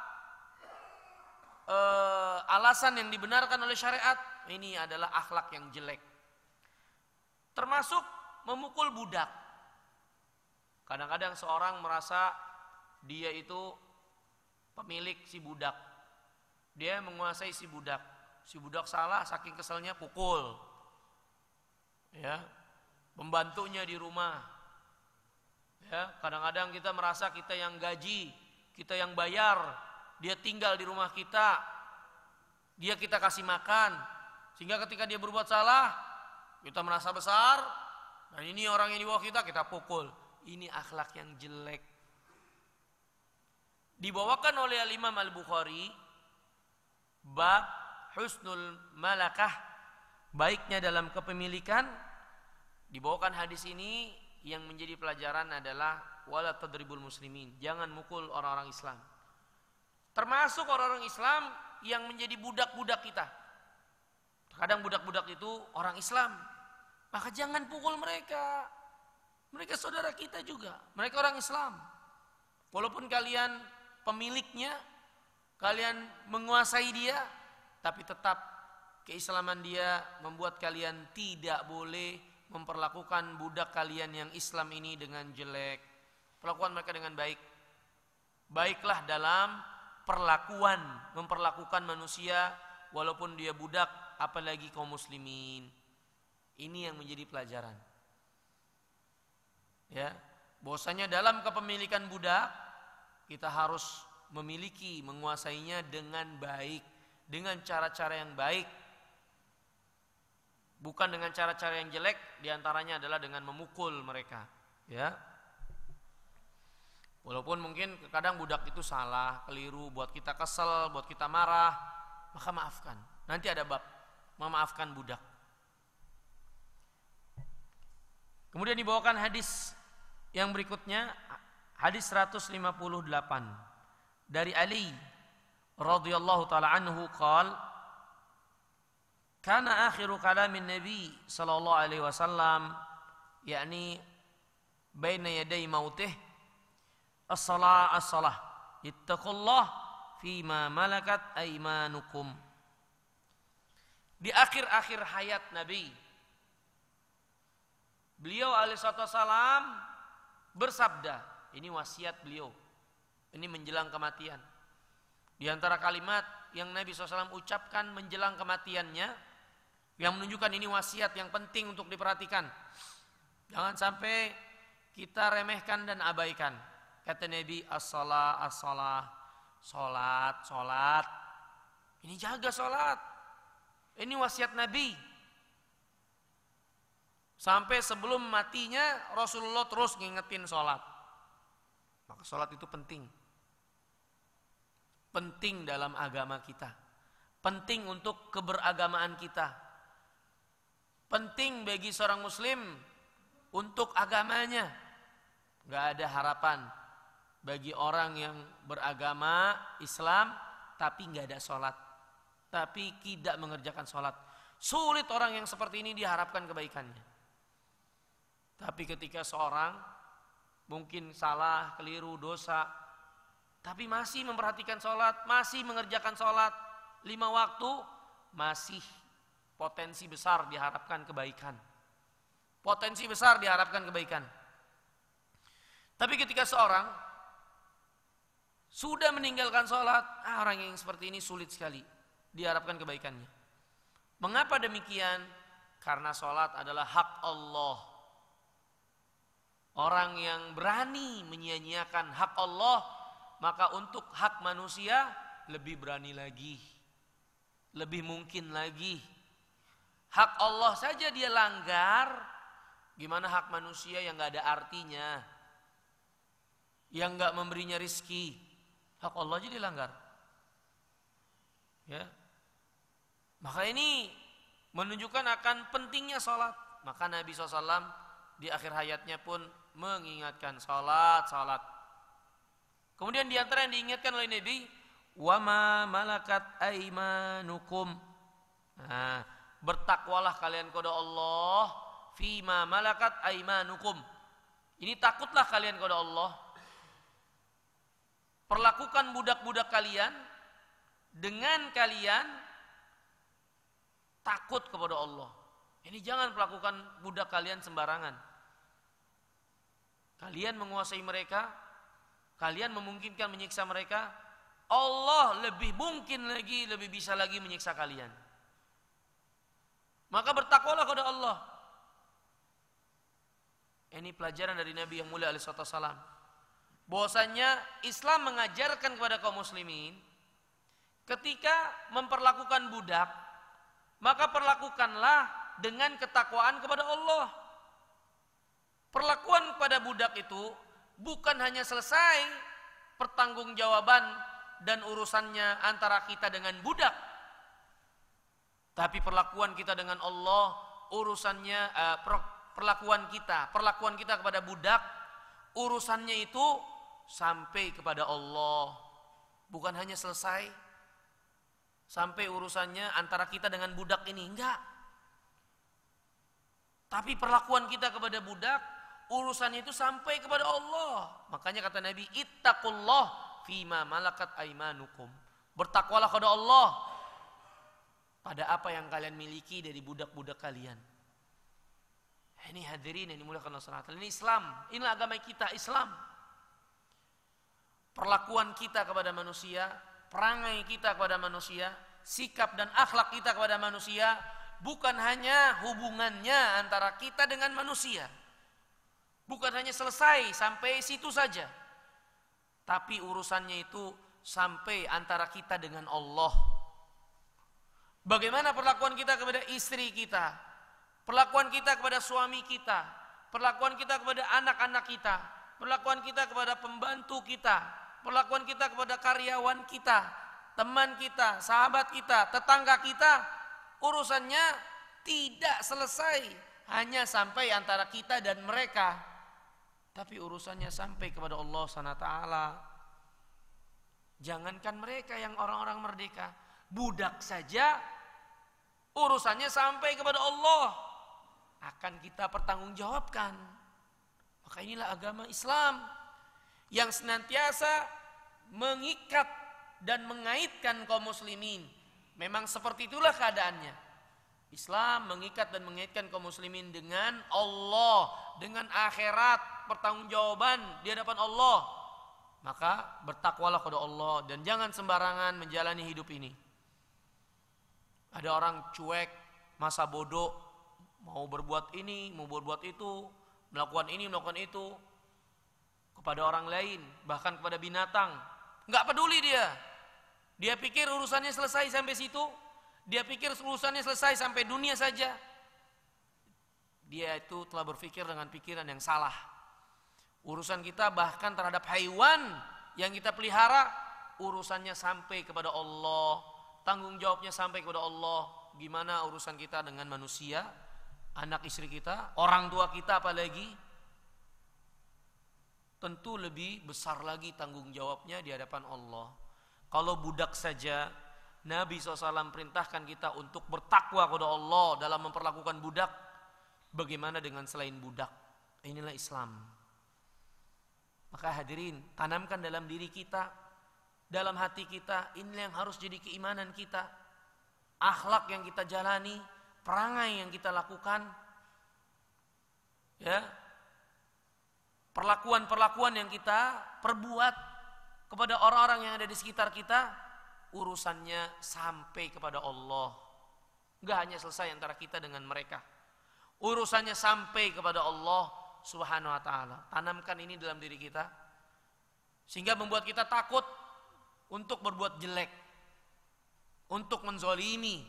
alasan yang dibenarkan oleh syariat, ini adalah akhlak yang jelek. Termasuk memukul budak. Kadang-kadang seorang merasa dia itu pemilik si budak, dia menguasai si budak. Si budak salah, saking keselnya pukul. Ya, pembantunya di rumah. Ya, kadang-kadang kita merasa kita yang gaji, kita yang bayar, dia tinggal di rumah kita, dia kita kasih makan, sehingga ketika dia berbuat salah, kita merasa besar. Dan ini orang yang di bawah kita pukul. Ini akhlak yang jelek. Dibawakan oleh Imam Al-Bukhari bab husnul malakah, baiknya dalam kepemilikan. Dibawakan hadis ini, yang menjadi pelajaran adalah wala tadribul muslimin, jangan mukul orang-orang Islam. Termasuk orang-orang Islam yang menjadi budak-budak kita. Kadang budak-budak itu orang Islam, maka jangan pukul mereka. Mereka saudara kita juga, mereka orang Islam. Walaupun kalian pemiliknya, kalian menguasai dia, tapi tetap keislaman dia membuat kalian tidak boleh memperlakukan budak kalian yang Islam ini dengan jelek. Perlakukan mereka dengan baik. Baiklah dalam perlakuan, memperlakukan manusia walaupun dia budak, apalagi kaum muslimin. Ini yang menjadi pelajaran. Ya, bahwasanya dalam kepemilikan budak kita harus memiliki, menguasainya dengan baik, dengan cara-cara yang baik, bukan dengan cara-cara yang jelek. Diantaranya adalah dengan memukul mereka. Ya. Walaupun mungkin kadang budak itu salah, keliru, buat kita kesel, buat kita marah, maka maafkan. Nanti ada bab memaafkan budak. Kemudian dibawakan hadis yang berikutnya, hadis 158 dari Ali radhiyallahu taala anhu qala kana akhiru kalamin nabi sallallahu alaihi wasallam yakni baina yaday mautih as-salah as-salah ittaqullah fima malakat aymanukum. Di akhir-akhir hayat Nabi, beliau alaihissalam bersabda, ini wasiat beliau, ini menjelang kematian. Di antara kalimat yang Nabi SAW ucapkan menjelang kematiannya, yang menunjukkan ini wasiat yang penting untuk diperhatikan. Jangan sampai kita remehkan dan abaikan. Kata Nabi, as-salah, as-salah, salat, salat. Ini jaga salat. Ini wasiat Nabi. Sampai sebelum matinya Rasulullah terus ngingetin salat. Maka salat itu penting. Penting dalam agama kita. Penting untuk keberagamaan kita. Penting bagi seorang muslim untuk agamanya. Gak ada harapan bagi orang yang beragama Islam tapi gak ada sholat, tapi tidak mengerjakan sholat. Sulit orang yang seperti ini diharapkan kebaikannya. Tapi ketika seorang mungkin salah, keliru, dosa, tapi masih memperhatikan sholat, masih mengerjakan sholat 5 waktu, masih potensi besar diharapkan kebaikan. Potensi besar diharapkan kebaikan. Tapi ketika seorang sudah meninggalkan sholat, orang yang seperti ini sulit sekali diharapkan kebaikannya. Mengapa demikian? Karena sholat adalah hak Allah. Orang yang berani menyia-nyiakan hak Allah, maka untuk hak manusia lebih berani lagi, lebih mungkin lagi. Hak Allah saja dia langgar, gimana hak manusia yang gak ada artinya, yang gak memberinya rizki. Hak Allah aja dilanggar. Ya. Maka ini menunjukkan akan pentingnya sholat. Maka Nabi SAW di akhir hayatnya pun mengingatkan sholat. Kemudian di antara yang diingatkan oleh Nabi, wama malakat aimanukum. Nah, bertakwalah kalian kepada Allah, fima malakat aimanukum. Ini takutlah kalian kepada Allah. Perlakukan budak-budak kalian dengan kalian takut kepada Allah. Ini jangan perlakukan budak kalian sembarangan. Kalian menguasai mereka, kalian memungkinkan menyiksa mereka, Allah lebih mungkin lagi, lebih bisa lagi menyiksa kalian. Maka bertakwalah kepada Allah. Ini pelajaran dari Nabi yang mulia alaihi wasallam. Bahwasanya Islam mengajarkan kepada kaum muslimin, ketika memperlakukan budak, maka perlakukanlah dengan ketakwaan kepada Allah. Perlakuan kepada budak itu bukan hanya selesai pertanggungjawaban dan urusannya antara kita dengan budak, tapi perlakuan kita dengan Allah, urusannya perlakuan kita kepada budak, urusannya itu sampai kepada Allah. Bukan hanya selesai sampai urusannya antara kita dengan budak ini, enggak. Tapi perlakuan kita kepada budak, urusannya itu sampai kepada Allah. Makanya kata Nabi, ittaqullah fima malakat aimanukum. Bertakwalah kepada Allah pada apa yang kalian miliki dari budak-budak kalian. Ini hadirin yang dimuliakan Allah SWT. Ini Islam, inilah agama kita, Islam. Perlakuan kita kepada manusia, perangai kita kepada manusia, sikap dan akhlak kita kepada manusia, bukan hanya hubungannya antara kita dengan manusia, bukan hanya selesai sampai situ saja, tapi urusannya itu sampai antara kita dengan Allah. Bagaimana perlakuan kita kepada istri kita, perlakuan kita kepada suami kita, perlakuan kita kepada anak-anak kita, perlakuan kita kepada pembantu kita, perlakuan kita kepada karyawan kita, teman kita, sahabat kita, tetangga kita, urusannya tidak selesai hanya sampai antara kita dan mereka, tapi urusannya sampai kepada Allah SWT. Jangankan mereka yang orang-orang merdeka, budak saja urusannya sampai kepada Allah, akan kita pertanggungjawabkan. Maka inilah agama Islam yang senantiasa mengikat dan mengaitkan kaum muslimin. Memang seperti itulah keadaannya. Islam mengikat dan mengaitkan kaum muslimin dengan Allah, dengan akhirat, pertanggungjawaban di hadapan Allah. Maka bertakwalah kepada Allah dan jangan sembarangan menjalani hidup ini. Ada orang cuek, masa bodoh, mau berbuat ini, mau berbuat itu, melakukan ini, melakukan itu kepada orang lain, bahkan kepada binatang. Enggak peduli dia. Dia pikir urusannya selesai sampai situ. Dia pikir urusannya selesai sampai dunia saja. Dia itu telah berpikir dengan pikiran yang salah. Urusan kita bahkan terhadap hewan yang kita pelihara, urusannya sampai kepada Allah, tanggung jawabnya sampai kepada Allah. Gimana urusan kita dengan manusia, anak istri kita, orang tua kita apalagi? Tentu lebih besar lagi tanggung jawabnya di hadapan Allah. Kalau budak saja, Nabi SAW perintahkan kita untuk bertakwa kepada Allah dalam memperlakukan budak. Bagaimana dengan selain budak? Inilah Islam. Maka hadirin, tanamkan dalam diri kita, dalam hati kita, ini yang harus jadi keimanan kita. Akhlak yang kita jalani, perangai yang kita lakukan, ya, perlakuan-perlakuan yang kita perbuat kepada orang-orang yang ada di sekitar kita, urusannya sampai kepada Allah. Enggak hanya selesai antara kita dengan mereka, urusannya sampai kepada Allah Subhanahu wa ta'ala. Tanamkan ini dalam diri kita sehingga membuat kita takut untuk berbuat jelek, untuk menzolimi,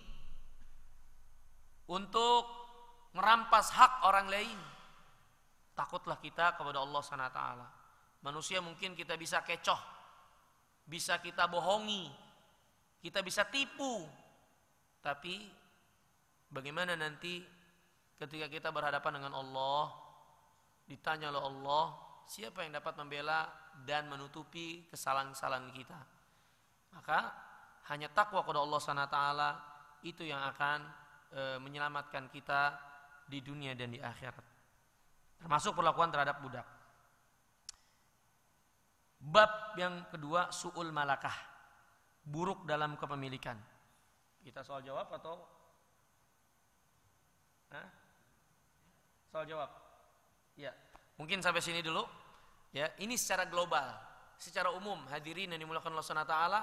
untuk merampas hak orang lain. Takutlah kita kepada Allah Subhanahu wa ta'ala. Manusia mungkin kita bisa kecoh, bisa kita bohongi, kita bisa tipu, tapi bagaimana nanti ketika kita berhadapan dengan Allah, ditanya oleh Allah, siapa yang dapat membela dan menutupi kesalahan-kesalahan kita? Maka hanya takwa kepada Allah SWT itu yang akan menyelamatkan kita di dunia dan di akhirat. Termasuk perlakuan terhadap budak. Bab yang kedua, su'ul malakah, buruk dalam kepemilikan. Kita soal jawab atau? Soal jawab. Ya, mungkin sampai sini dulu. Ya, ini secara global, secara umum, hadirin yang dimuliakan Allah Subhanahu wa taala,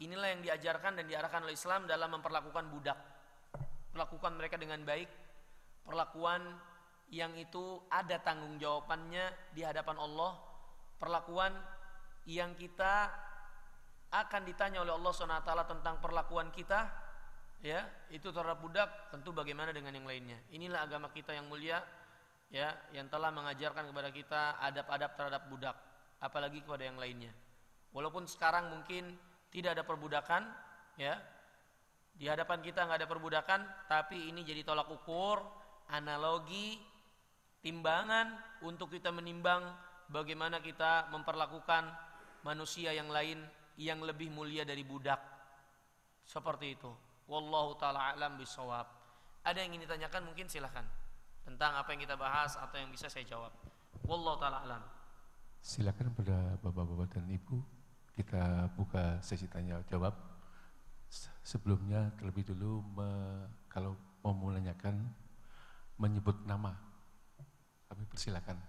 inilah yang diajarkan dan diarahkan oleh Islam dalam memperlakukan budak. Perlakukan mereka dengan baik, perlakuan yang itu ada tanggung jawabannya di hadapan Allah, perlakuan yang kita akan ditanya oleh Allah Subhanahu wa taala tentang perlakuan kita, ya, itu terhadap budak, tentu bagaimana dengan yang lainnya. Inilah agama kita yang mulia, ya, yang telah mengajarkan kepada kita adab-adab terhadap budak, apalagi kepada yang lainnya. Walaupun sekarang mungkin tidak ada perbudakan, ya, di hadapan kita nggak ada perbudakan, tapi ini jadi tolak ukur, analogi, timbangan untuk kita menimbang bagaimana kita memperlakukan manusia yang lain yang lebih mulia dari budak. Seperti itu. Wallahu ta'ala a'lam bishawab. Ada yang ingin ditanyakan mungkin silahkan, tentang apa yang kita bahas atau yang bisa saya jawab. Wallahu ta'ala a'lam. Silakan pada bapak-bapak dan ibu, kita buka sesi tanya jawab. Sebelumnya terlebih dulu kalau mau menanyakan menyebut nama, kami persilakan.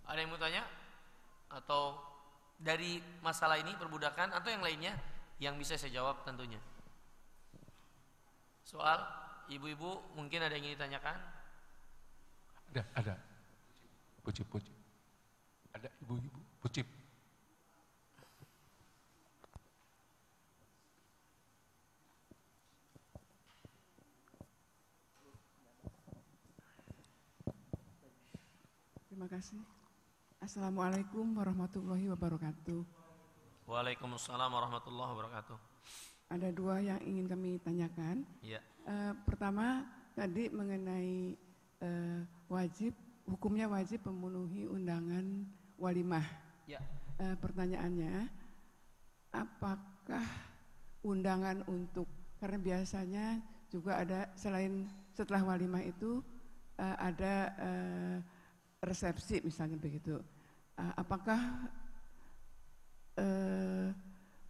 Ada yang mau tanya? Atau dari masalah ini perbudakan atau yang lainnya yang bisa saya jawab tentunya. Soal ibu-ibu mungkin ada yang ingin ditanyakan? Ada. Pucip. Ada ibu-ibu, Pucip. Terima kasih. Assalamualaikum warahmatullahi wabarakatuh. Waalaikumsalam warahmatullahi wabarakatuh. Ada dua yang ingin kami tanyakan. Ya. Pertama, tadi mengenai hukumnya wajib memenuhi undangan walimah. Ya. Pertanyaannya, apakah undangan karena biasanya juga ada setelah walimah itu ada resepsi misalnya begitu. Apakah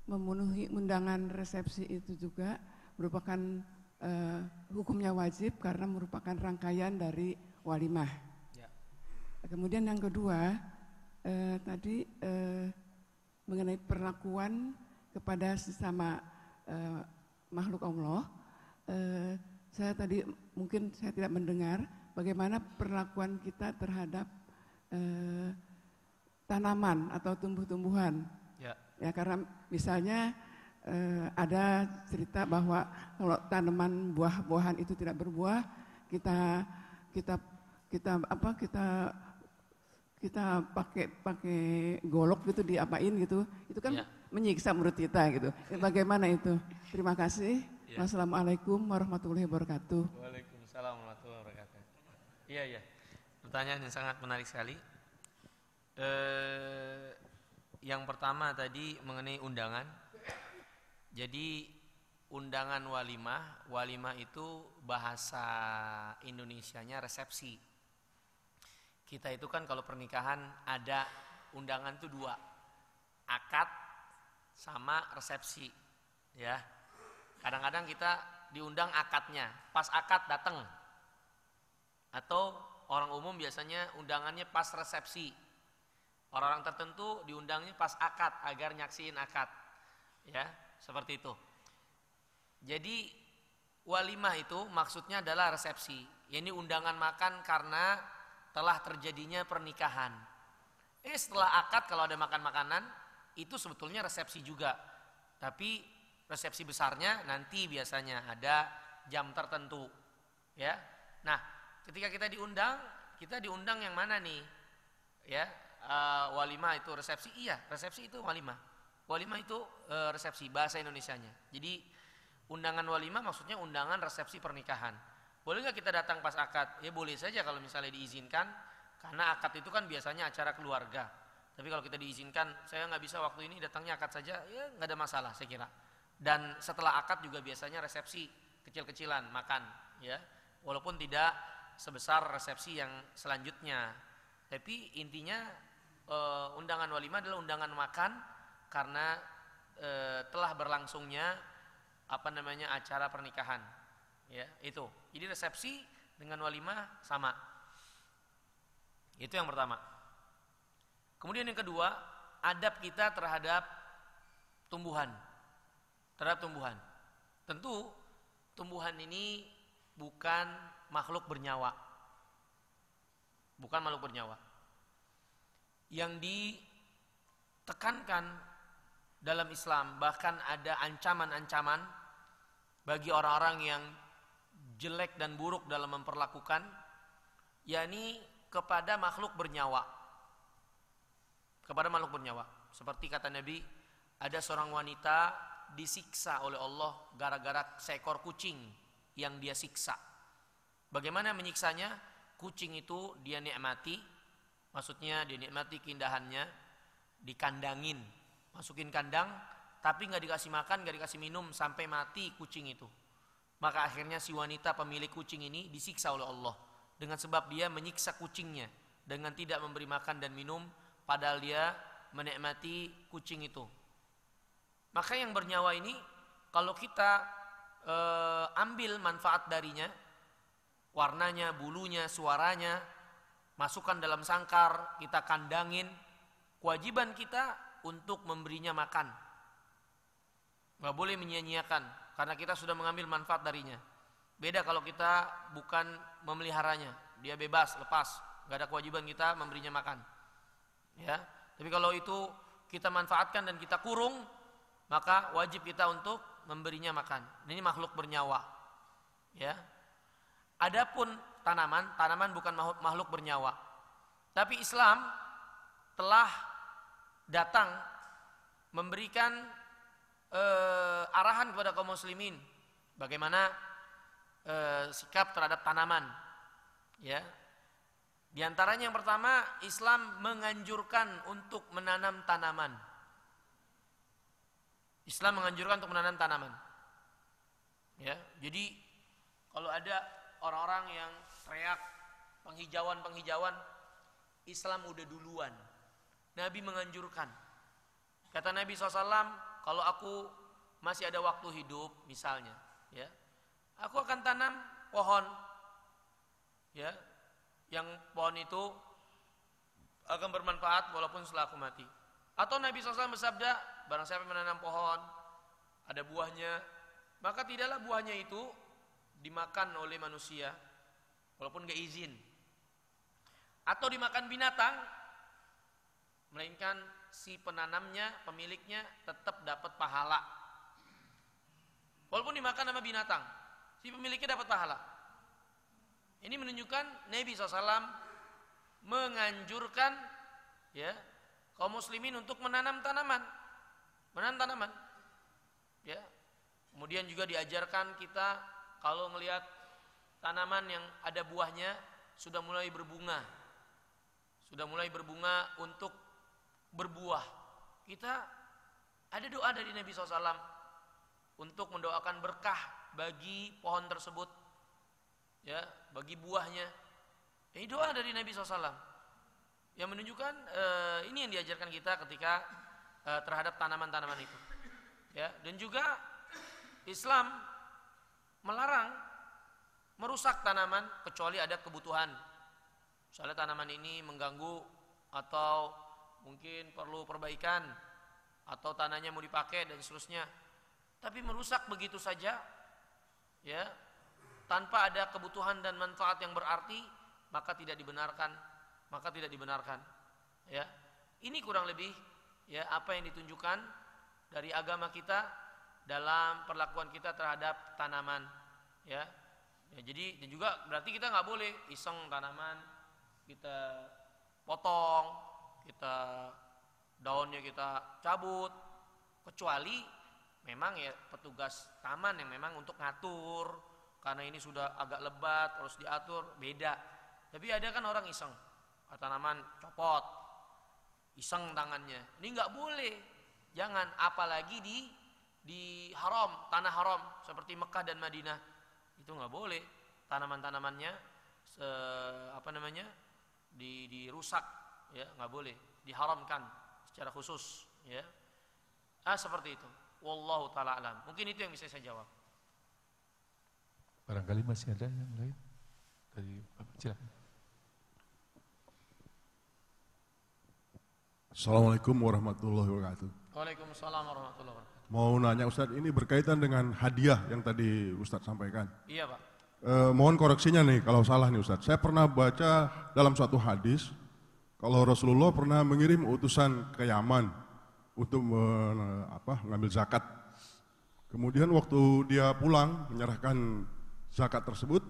memenuhi undangan resepsi itu juga merupakan hukumnya wajib karena merupakan rangkaian dari walimah. Ya. Kemudian yang kedua, tadi mengenai perlakuan kepada sesama makhluk Allah, saya tadi mungkin saya tidak mendengar bagaimana perlakuan kita terhadap tanaman atau tumbuh-tumbuhan. Ya, karena misalnya ada cerita bahwa kalau tanaman buah-buahan itu tidak berbuah, kita pakai golok gitu, diapain gitu, itu kan menyiksa menurut kita gitu. Bagaimana itu? Terima kasih. Wassalamualaikum warahmatullahi wabarakatuh. Waalaikumsalam warahmatullahi wabarakatuh. Iya. Pertanyaan yang sangat menarik sekali. Yang pertama tadi mengenai undangan. Jadi undangan walimah itu bahasa Indonesianya resepsi. Kita itu kan kalau pernikahan ada undangan itu dua, akad sama resepsi, ya. Kadang-kadang kita diundang akadnya, pas akad datang, atau orang umum biasanya undangannya pas resepsi. Orang-orang tertentu diundangnya pas akad agar nyaksiin akad, ya, seperti itu. Jadi walimah itu maksudnya adalah resepsi. Ini undangan makan karena telah terjadinya pernikahan. Setelah akad kalau ada makan-makanan itu sebetulnya resepsi juga. Tapi resepsi besarnya nanti biasanya ada jam tertentu, ya. Nah, ketika kita diundang yang mana nih? Ya, walimah itu resepsi. Iya, resepsi itu walimah. Walimah itu resepsi bahasa Indonesianya. Jadi undangan walimah maksudnya undangan resepsi pernikahan. Boleh nggak kita datang pas akad? Ya boleh saja kalau misalnya diizinkan, karena akad itu kan biasanya acara keluarga. Tapi kalau kita diizinkan, saya nggak bisa waktu ini, datangnya akad saja, ya nggak ada masalah saya kira. Dan setelah akad juga biasanya resepsi kecil-kecilan makan, ya, walaupun tidak sebesar resepsi yang selanjutnya. Tapi intinya undangan walimah adalah undangan makan karena telah berlangsungnya acara pernikahan. Ya, itu. Jadi resepsi dengan walimah sama. Itu yang pertama. Kemudian yang kedua, adab kita terhadap tumbuhan. Tentu tumbuhan ini bukan makhluk bernyawa. Yang ditekankan dalam Islam, bahkan ada ancaman-ancaman bagi orang-orang yang jelek dan buruk dalam memperlakukan, yakni kepada makhluk bernyawa. Seperti kata Nabi, ada seorang wanita disiksa oleh Allah gara-gara seekor kucing yang dia siksa. Bagaimana menyiksanya? Kucing itu dia nikmati, maksudnya dia nikmati keindahannya, dikandangin, masukin kandang, tapi nggak dikasih makan, nggak dikasih minum sampai mati kucing itu. Maka akhirnya si wanita pemilik kucing ini disiksa oleh Allah dengan sebab dia menyiksa kucingnya dengan tidak memberi makan dan minum, padahal dia menikmati kucing itu. Maka yang bernyawa ini kalau kita ambil manfaat darinya, warnanya, bulunya, suaranya, masukkan dalam sangkar, kita kandangin, kewajiban kita untuk memberinya makan. Nggak boleh menyia-nyiakan karena kita sudah mengambil manfaat darinya. Beda kalau kita bukan memeliharanya, dia bebas, lepas, nggak ada kewajiban kita memberinya makan. Ya, tapi kalau itu kita manfaatkan dan kita kurung, maka wajib kita untuk memberinya makan. Ini makhluk bernyawa. Ya. Adapun tanaman bukan makhluk bernyawa. Tapi Islam telah datang memberikan arahan kepada kaum muslimin bagaimana sikap terhadap tanaman. Ya. Di antaranya yang pertama, Islam menganjurkan untuk menanam tanaman. Islam menganjurkan untuk menanam tanaman. Ya, jadi kalau ada orang-orang yang teriak penghijauan, Islam udah duluan. Nabi menganjurkan. Kata Nabi SAW, kalau aku masih ada waktu hidup, misalnya, ya, aku akan tanam pohon, ya, yang pohon itu akan bermanfaat walaupun setelah aku mati. Atau Nabi SAW bersabda, barang siapa menanam pohon, ada buahnya, maka tidaklah buahnya itu dimakan oleh manusia walaupun gak izin, atau dimakan binatang, melainkan si penanamnya, pemiliknya tetap dapat pahala. Walaupun dimakan sama binatang, si pemiliknya dapat pahala. Ini menunjukkan Nabi SAW menganjurkan, ya, kaum muslimin untuk menanam tanaman. Ya. Kemudian juga diajarkan kita kalau melihat tanaman yang ada buahnya sudah mulai berbunga. Untuk berbuah. Kita ada doa dari Nabi SAW untuk mendoakan berkah bagi pohon tersebut, ya, bagi buahnya. Ini doa dari Nabi SAW yang menunjukkan ini yang diajarkan kita ketika terhadap tanaman-tanaman itu. Ya, dan juga Islam melarang merusak tanaman kecuali ada kebutuhan. Misalnya tanaman ini mengganggu atau mungkin perlu perbaikan atau tanahnya mau dipakai dan seterusnya. Tapi merusak begitu saja, ya, tanpa ada kebutuhan dan manfaat yang berarti, maka tidak dibenarkan. Ya, ini kurang lebih, ya, apa yang ditunjukkan dari agama kita dalam perlakuan kita terhadap tanaman. Ya, jadi dan juga berarti kita nggak boleh iseng tanaman kita potong, kita daunnya kita cabut, kecuali memang ya petugas taman yang memang untuk ngatur, karena ini sudah agak lebat harus diatur, beda. Tapi ada kan orang iseng, tanaman copot, iseng tangannya, ini nggak boleh, jangan, apalagi di haram, tanah haram seperti Mekah dan Madinah, itu nggak boleh tanaman-tanamannya dirusak, ya, nggak boleh, diharamkan secara khusus, ya. Seperti itu. Wallahu taala alam. Mungkin itu yang bisa saya jawab. Barangkali masih ada yang lain dari Bapak, silakan. Assalamualaikum warahmatullahi wabarakatuh. Waalaikumsalam warahmatullahi wabarakatuh. Mau nanya Ustadz, ini berkaitan dengan hadiah yang tadi Ustadz sampaikan. Iya Pak. Mohon koreksinya nih kalau salah nih Ustadz. Saya pernah baca dalam suatu hadis kalau Rasulullah pernah mengirim utusan ke Yaman untuk mengambil zakat. Kemudian waktu dia pulang menyerahkan zakat tersebut,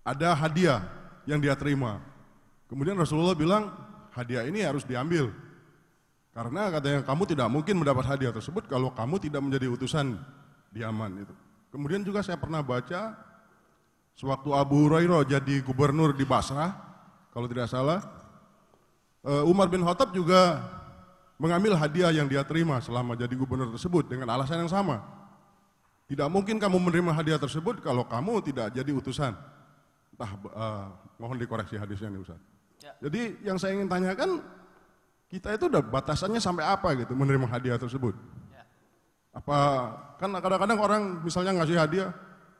ada hadiah yang dia terima. Kemudian Rasulullah bilang hadiah ini harus diambil, karena katanya kamu tidak mungkin mendapat hadiah tersebut kalau kamu tidak menjadi utusan di Yaman itu. Kemudian juga saya pernah baca sewaktu Abu Hurairah jadi gubernur di Basrah, kalau tidak salah, Umar bin Khattab juga mengambil hadiah yang dia terima selama jadi gubernur tersebut dengan alasan yang sama. Tidak mungkin kamu menerima hadiah tersebut kalau kamu tidak jadi utusan. Mohon dikoreksi hadisnya nih Ustaz. Ya. Jadi yang saya ingin tanyakan, kita itu udah batasannya sampai apa gitu menerima hadiah tersebut? Ya. Apa kan kadang-kadang orang misalnya ngasih hadiah,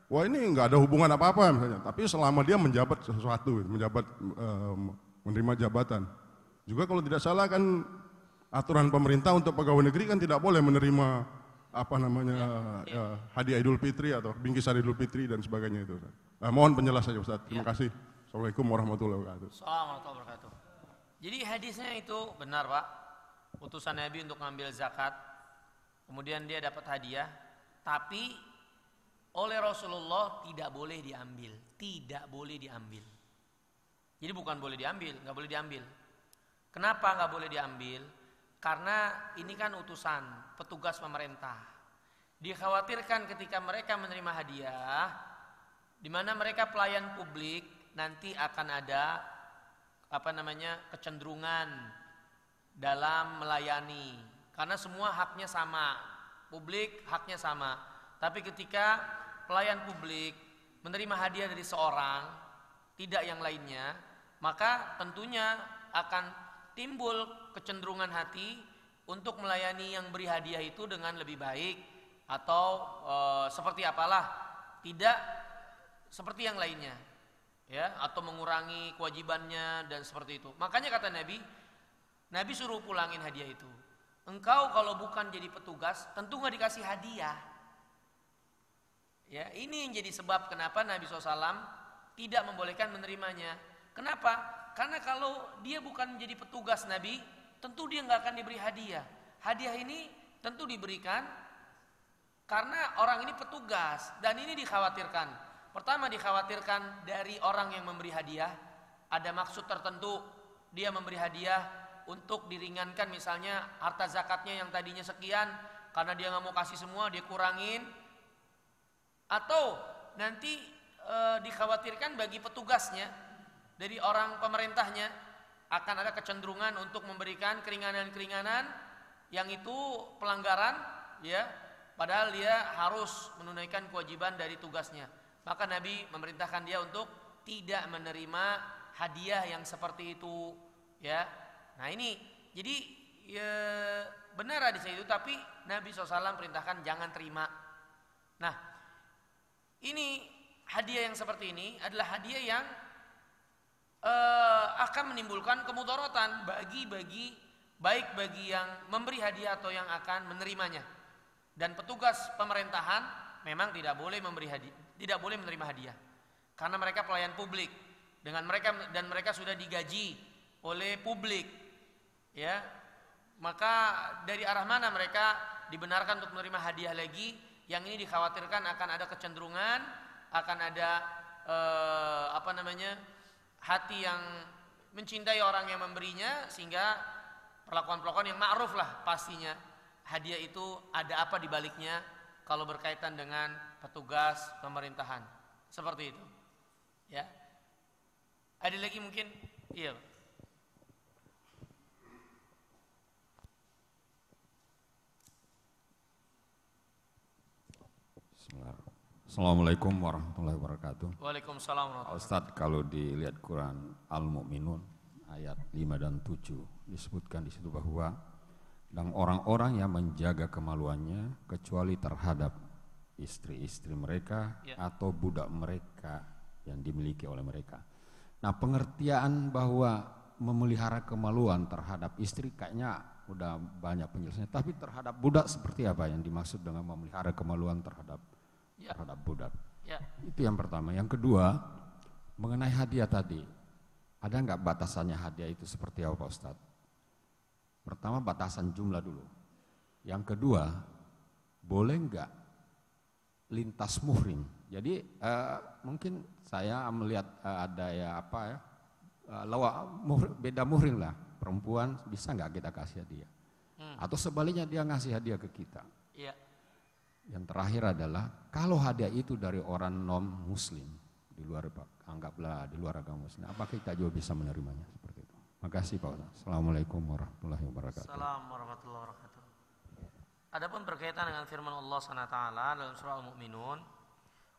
wah ini nggak ada hubungan apa-apa misalnya, tapi selama dia menjabat sesuatu, menerima jabatan. Juga kalau tidak salah kan aturan pemerintah untuk pegawai negeri kan tidak boleh menerima hadiah Idul Fitri atau bingkisan Idul Fitri dan sebagainya itu. Mohon penjelasannya Ustaz. Terima kasih. Assalamualaikum warahmatullahi wabarakatuh. Assalamualaikum warahmatullahi wabarakatuh. Jadi hadisnya itu benar Pak. Utusan Nabi untuk mengambil zakat, kemudian dia dapat hadiah, tapi oleh Rasulullah tidak boleh diambil, Jadi bukan boleh diambil, nggak boleh diambil. Kenapa nggak boleh diambil? Karena ini kan utusan petugas pemerintah. Dikhawatirkan ketika mereka menerima hadiah, di mana mereka pelayan publik, nanti akan ada kecenderungan dalam melayani. Karena semua haknya sama, publik haknya sama. Tapi ketika pelayan publik menerima hadiah dari seorang, tidak yang lainnya, maka tentunya akan timbul kecenderungan hati untuk melayani yang beri hadiah itu dengan lebih baik atau seperti apalah, tidak seperti yang lainnya, ya, atau mengurangi kewajibannya dan seperti itu. Makanya kata Nabi suruh pulangin hadiah itu. Engkau kalau bukan jadi petugas, tentu nggak dikasih hadiah. Ya, ini yang jadi sebab kenapa Nabi SAW tidak membolehkan menerimanya. Kenapa? Karena kalau dia bukan menjadi petugas Nabi, tentu dia nggak akan diberi hadiah. Hadiah ini tentu diberikan karena orang ini petugas, dan ini dikhawatirkan. Pertama, dikhawatirkan dari orang yang memberi hadiah ada maksud tertentu, dia memberi hadiah untuk diringankan, misalnya harta zakatnya yang tadinya sekian, karena dia nggak mau kasih semua, dia kurangin. Atau nanti dikhawatirkan bagi petugasnya, dari orang pemerintahnya akan ada kecenderungan untuk memberikan keringanan-keringanan yang itu pelanggaran, ya, padahal dia harus menunaikan kewajiban dari tugasnya. Maka Nabi memerintahkan dia untuk tidak menerima hadiah yang seperti itu, ya. Nah ini, jadi ya, benar di situ, tapi Nabi SAW perintahkan jangan terima. Nah, ini hadiah yang seperti ini adalah hadiah yang akan menimbulkan kemudaratan baik bagi yang memberi hadiah atau yang akan menerimanya. Dan petugas pemerintahan memang tidak boleh memberi hadiah, tidak boleh menerima hadiah, karena mereka pelayan publik, mereka sudah digaji oleh publik. Ya, maka dari arah mana mereka dibenarkan untuk menerima hadiah lagi? Yang ini dikhawatirkan akan ada kecenderungan, akan ada hati yang mencintai orang yang memberinya, sehingga perlakuan-perlakuan yang ma'ruf lah pastinya. Hadiah itu ada apa di baliknya kalau berkaitan dengan petugas pemerintahan. Seperti itu. Ya. Ada lagi mungkin? Iya. Assalamualaikum warahmatullahi wabarakatuh. Waalaikumsalam warahmatullahi Ustadz, wabarakatuh. kalau dilihat Quran Al-Mu'minun ayat 5 dan 7 disebutkan di situ bahwa dan orang-orang yang menjaga kemaluannya kecuali terhadap istri-istri mereka, ya, atau budak mereka yang dimiliki oleh mereka. Nah, pengertian bahwa memelihara kemaluan terhadap istri kayaknya udah banyak penjelasannya, tapi terhadap budak seperti apa yang dimaksud dengan memelihara kemaluan terhadap budak? Ya. Itu yang pertama. Yang kedua, mengenai hadiah tadi, ada nggak batasannya hadiah itu seperti apa Pak Ustadz? Pertama, batasan jumlah dulu. Yang kedua, boleh nggak lintas muhrim? Jadi mungkin saya melihat ada beda muhrim lah, perempuan bisa nggak kita kasih hadiah? Atau sebaliknya dia ngasih hadiah ke kita? Ya. Yang terakhir adalah kalau hadiah itu dari orang non muslim di luar, anggaplah di luar agama muslim, apakah kita juga bisa menerimanya seperti itu? Makasih Pak Ustaz. Assalamualaikum warahmatullahi wabarakatuh. Assalamualaikum warahmatullahi wabarakatuh. Adapun berkaitan dengan firman Allah SWT dalam surah Al-Mu'minun,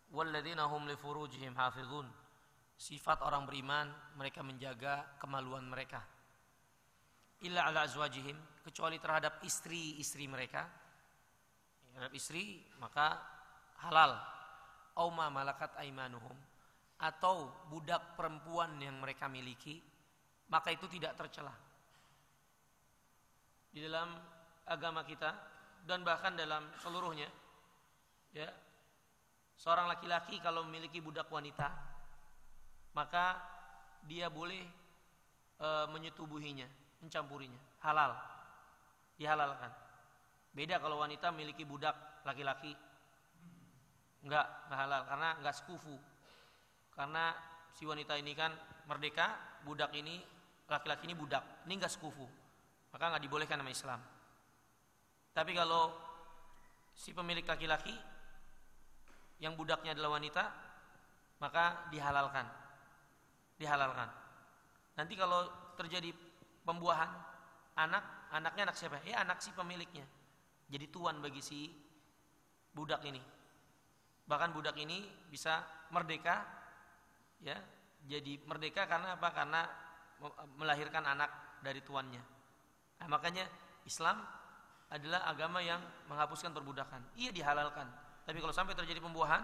walladzina hum li furujihim hafizun, sifat orang beriman mereka menjaga kemaluan mereka, illa ala azwajihim, kecuali terhadap istri-istri mereka. Terhadap istri maka halal, au ma malakat aimanuhum, atau budak perempuan yang mereka miliki, maka itu tidak tercela. Di dalam agama kita dan bahkan dalam seluruhnya, ya, seorang laki-laki kalau memiliki budak wanita, maka dia boleh menyetubuhinya, mencampurinya, halal, dihalalkan. Beda kalau wanita memiliki budak laki-laki, enggak halal karena enggak sekufu, karena si wanita ini kan merdeka, budak ini, laki-laki ini budak, ini enggak sekufu, maka enggak dibolehkan sama Islam. Tapi kalau si pemilik laki-laki yang budaknya adalah wanita, maka dihalalkan. Nanti kalau terjadi pembuahan anaknya anak siapa? Ya anak si pemiliknya. Jadi tuan bagi si budak ini. Bahkan budak ini bisa merdeka, ya, jadi merdeka karena apa? Karena melahirkan anak dari tuannya. Nah, makanya Islam adalah agama yang menghapuskan perbudakan. Iya dihalalkan. Tapi kalau sampai terjadi pembuahan,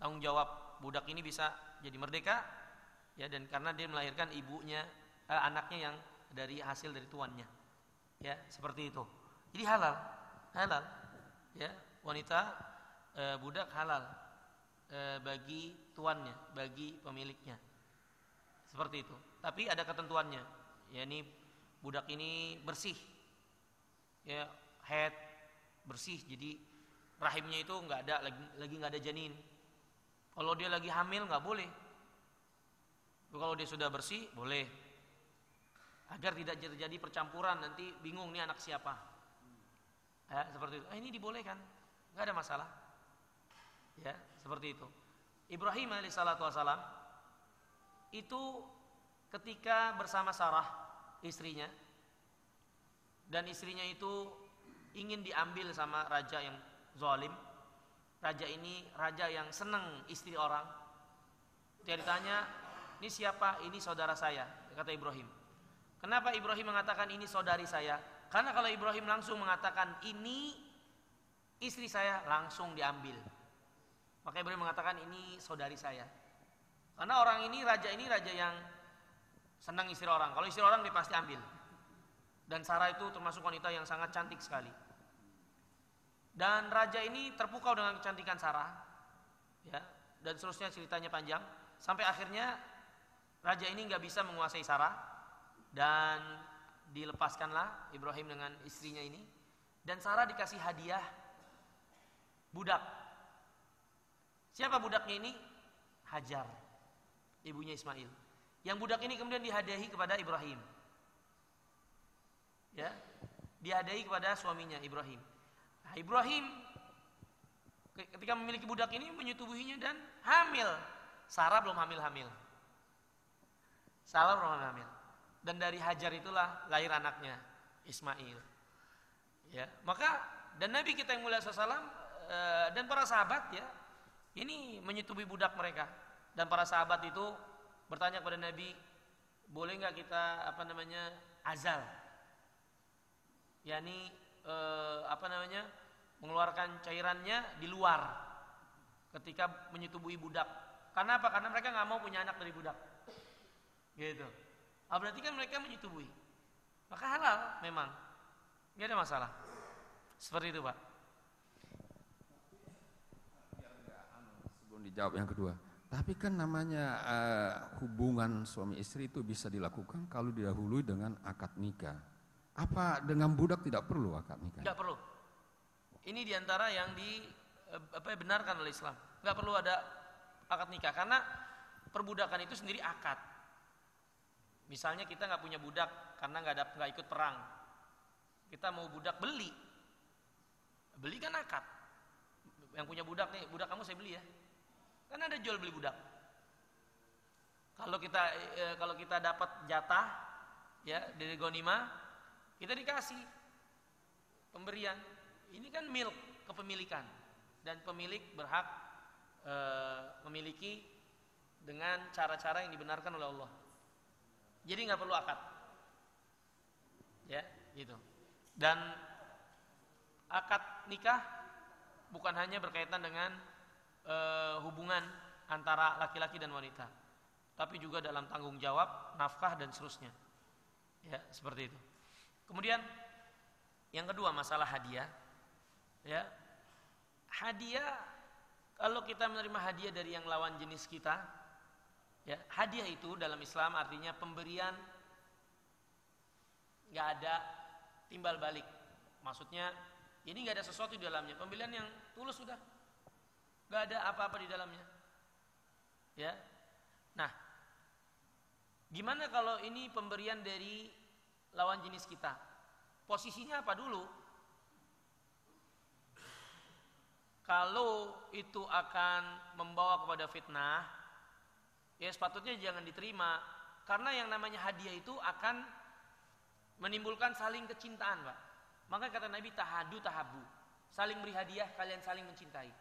tanggung jawab budak ini bisa jadi merdeka, ya, dan karena dia melahirkan anaknya yang dari hasil dari tuannya, ya, seperti itu. Jadi halal, ya, wanita budak halal bagi tuannya, bagi pemiliknya, seperti itu. Tapi ada ketentuannya, ya, ini budak ini bersih, ya, haid bersih, jadi rahimnya itu nggak ada lagi nggak ada janin. Kalau dia lagi hamil nggak boleh. Kalau dia sudah bersih boleh. Agar tidak terjadi percampuran, nanti bingung nih anak siapa. Ya, seperti itu. Ini dibolehkan, nggak ada masalah. Ya, seperti itu. Ibrahim alaihissalatu wassalam itu ketika bersama Sarah istrinya, dan istrinya itu ingin diambil sama raja yang zalim. Raja ini raja yang senang istri orang. Dia ditanya, ini siapa? Ini saudara saya, kata Ibrahim. Kenapa Ibrahim mengatakan ini saudari saya? Karena kalau Ibrahim langsung mengatakan ini istri saya, langsung diambil. Maka Ibrahim mengatakan ini saudari saya. Karena orang ini raja yang senang istri orang. Kalau istri orang dia pasti ambil. Dan Sarah itu termasuk wanita yang sangat cantik sekali. Dan raja ini terpukau dengan kecantikan Sarah, ya, dan seterusnya ceritanya panjang. Sampai akhirnya raja ini nggak bisa menguasai Sarah, dan dilepaskanlah Ibrahim dengan istrinya ini. Dan Sarah dikasih hadiah budak. Siapa budaknya ini? Hajar, ibunya Ismail. Yang budak ini kemudian dihadiahi kepada Ibrahim, ya, dihadiahi kepada suaminya Ibrahim. Nah, Ibrahim ketika memiliki budak ini menyetubuhinya dan hamil. Sarah belum hamil. Dan dari Hajar itulah lahir anaknya Ismail. Ya, maka dan Nabi kita yang mulia SAW dan para sahabat, ya, ini menyetubuhi budak mereka. Dan para sahabat itu bertanya kepada Nabi, boleh nggak kita azal? yakni mengeluarkan cairannya di luar ketika menyetubuhi budak. Karena apa? Karena mereka nggak mau punya anak dari budak. Gitu. Berarti kan mereka menyetubuhi. Maka halal memang. Nggak ada masalah. Seperti itu, Pak. Sebelum dijawab yang kedua. Tapi kan namanya hubungan suami istri itu bisa dilakukan kalau didahului dengan akad nikah. Apa dengan budak tidak perlu akad nikah? Tidak perlu. Ini diantara yang dibenarkan oleh Islam. Tidak perlu ada akad nikah karena perbudakan itu sendiri akad. Misalnya kita nggak punya budak karena nggak ikut perang. Kita mau budak beli kan akad. Yang punya budak nih, budak kamu saya beli ya. Kan ada jual beli budak. Kalau kita dapat jatah, ya, dari ghanimah, kita dikasih pemberian. Ini kan milk, kepemilikan, dan pemilik berhak memiliki dengan cara-cara yang dibenarkan oleh Allah. Jadi nggak perlu akad, ya, gitu. Dan akad nikah bukan hanya berkaitan dengan hubungan antara laki-laki dan wanita, tapi juga dalam tanggung jawab, nafkah dan seterusnya. Ya, seperti itu. Kemudian yang kedua masalah hadiah. Ya. Hadiah, kalau kita menerima hadiah dari yang lawan jenis kita, ya, hadiah itu dalam Islam artinya pemberian nggak ada timbal balik. Maksudnya ini nggak ada sesuatu di dalamnya, pemberian yang tulus sudah. Gak ada apa-apa di dalamnya, ya. Nah, gimana kalau ini pemberian dari lawan jenis kita? Posisinya apa dulu? Kalau itu akan membawa kepada fitnah, ya sepatutnya jangan diterima. Karena yang namanya hadiah itu akan menimbulkan saling kecintaan, Pak. Maka kata Nabi, tahadu tahabu. Saling beri hadiah, kalian saling mencintai.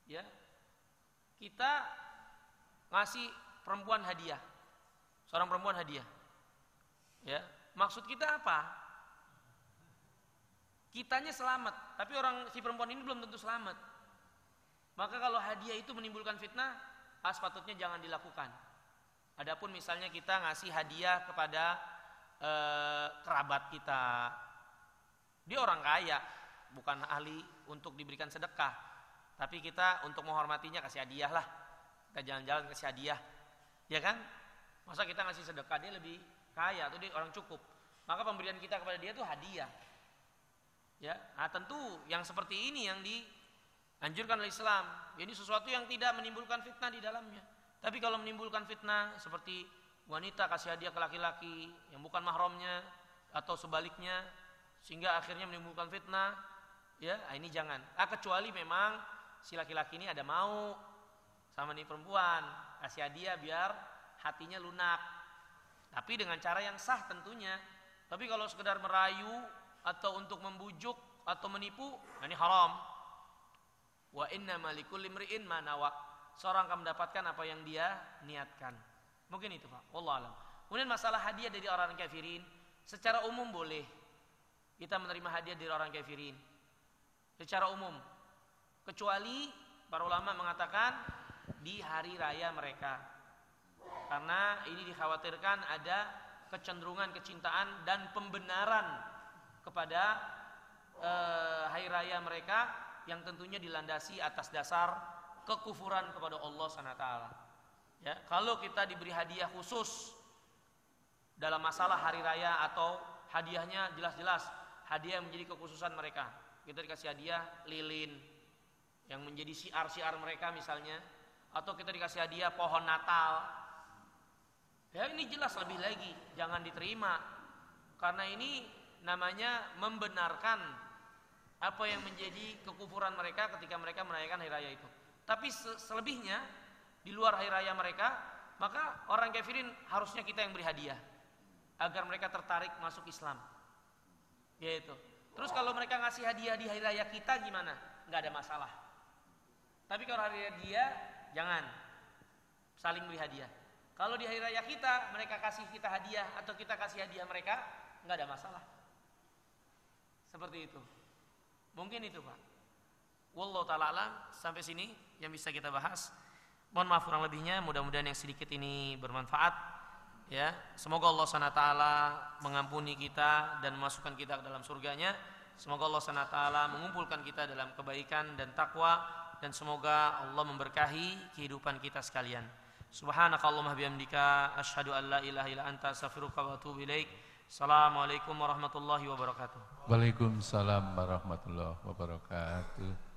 Ya, kita ngasih perempuan hadiah, seorang perempuan hadiah. Ya, maksud kita apa? Kitanya selamat, tapi si perempuan ini belum tentu selamat. Maka kalau hadiah itu menimbulkan fitnah, sepatutnya jangan dilakukan. Adapun misalnya kita ngasih hadiah kepada kerabat kita, dia orang kaya, bukan ahli untuk diberikan sedekah, tapi kita untuk menghormatinya kasih hadiah lah. Kita jalan-jalan kasih hadiah, ya kan? Masa kita ngasih sedekah, dia lebih kaya atau dia orang cukup, maka pemberian kita kepada dia itu hadiah. Ya, nah tentu yang seperti ini yang dianjurkan oleh Islam. Ini sesuatu yang tidak menimbulkan fitnah di dalamnya. Tapi kalau menimbulkan fitnah seperti wanita kasih hadiah ke laki-laki yang bukan mahramnya atau sebaliknya sehingga akhirnya menimbulkan fitnah, ya ini jangan. Kecuali memang si laki-laki ini ada mau sama nih perempuan, kasih hadiah biar hatinya lunak. Tapi dengan cara yang sah tentunya. Tapi kalau sekedar merayu atau untuk membujuk atau menipu, ini haram. Wa innamal likulli imri'in ma nawa. Seorang akan mendapatkan apa yang dia niatkan. Mungkin itu, Pak. Wallahu a'lam. Kemudian masalah hadiah dari orang kafirin, secara umum boleh kita menerima hadiah dari orang kafirin. Secara umum. Kecuali para ulama mengatakan di hari raya mereka. Karena ini dikhawatirkan ada kecenderungan kecintaan dan pembenaran kepada hari raya mereka yang tentunya dilandasi atas dasar kekufuran kepada Allah SWT. Ya, kalau kita diberi hadiah khusus dalam masalah hari raya atau hadiahnya jelas-jelas hadiah yang menjadi kekhususan mereka, kita dikasih hadiah lilin yang menjadi siar-siar mereka misalnya, atau kita dikasih hadiah pohon Natal, ya ini jelas lebih lagi jangan diterima, karena ini namanya membenarkan apa yang menjadi kekufuran mereka ketika mereka merayakan hari raya itu. Tapi selebihnya di luar hari raya mereka, maka orang kafirin harusnya kita yang beri hadiah agar mereka tertarik masuk Islam. Yaitu. Terus kalau mereka ngasih hadiah di hari raya kita gimana? Nggak ada masalah. Tapi kalau hari raya dia jangan saling beri hadiah. Kalau di hari raya kita mereka kasih kita hadiah atau kita kasih hadiah mereka, nggak ada masalah. Seperti itu. Mungkin itu, Pak. Wallahu ta'ala alam. Sampai sini yang bisa kita bahas. Mohon maaf kurang lebihnya, mudah-mudahan yang sedikit ini bermanfaat. Ya, semoga Allah SWT mengampuni kita dan memasukkan kita ke dalam surganya. Semoga Allah SWT mengumpulkan kita dalam kebaikan dan takwa, dan semoga Allah memberkahi kehidupan kita sekalian. Subhanakallahumma bihamdika asyhadu an la ilaha illa anta astaghfiruka wa atubu ilaik. Assalamualaikum warahmatullahi wabarakatuh. Waalaikumsalam warahmatullahi wabarakatuh.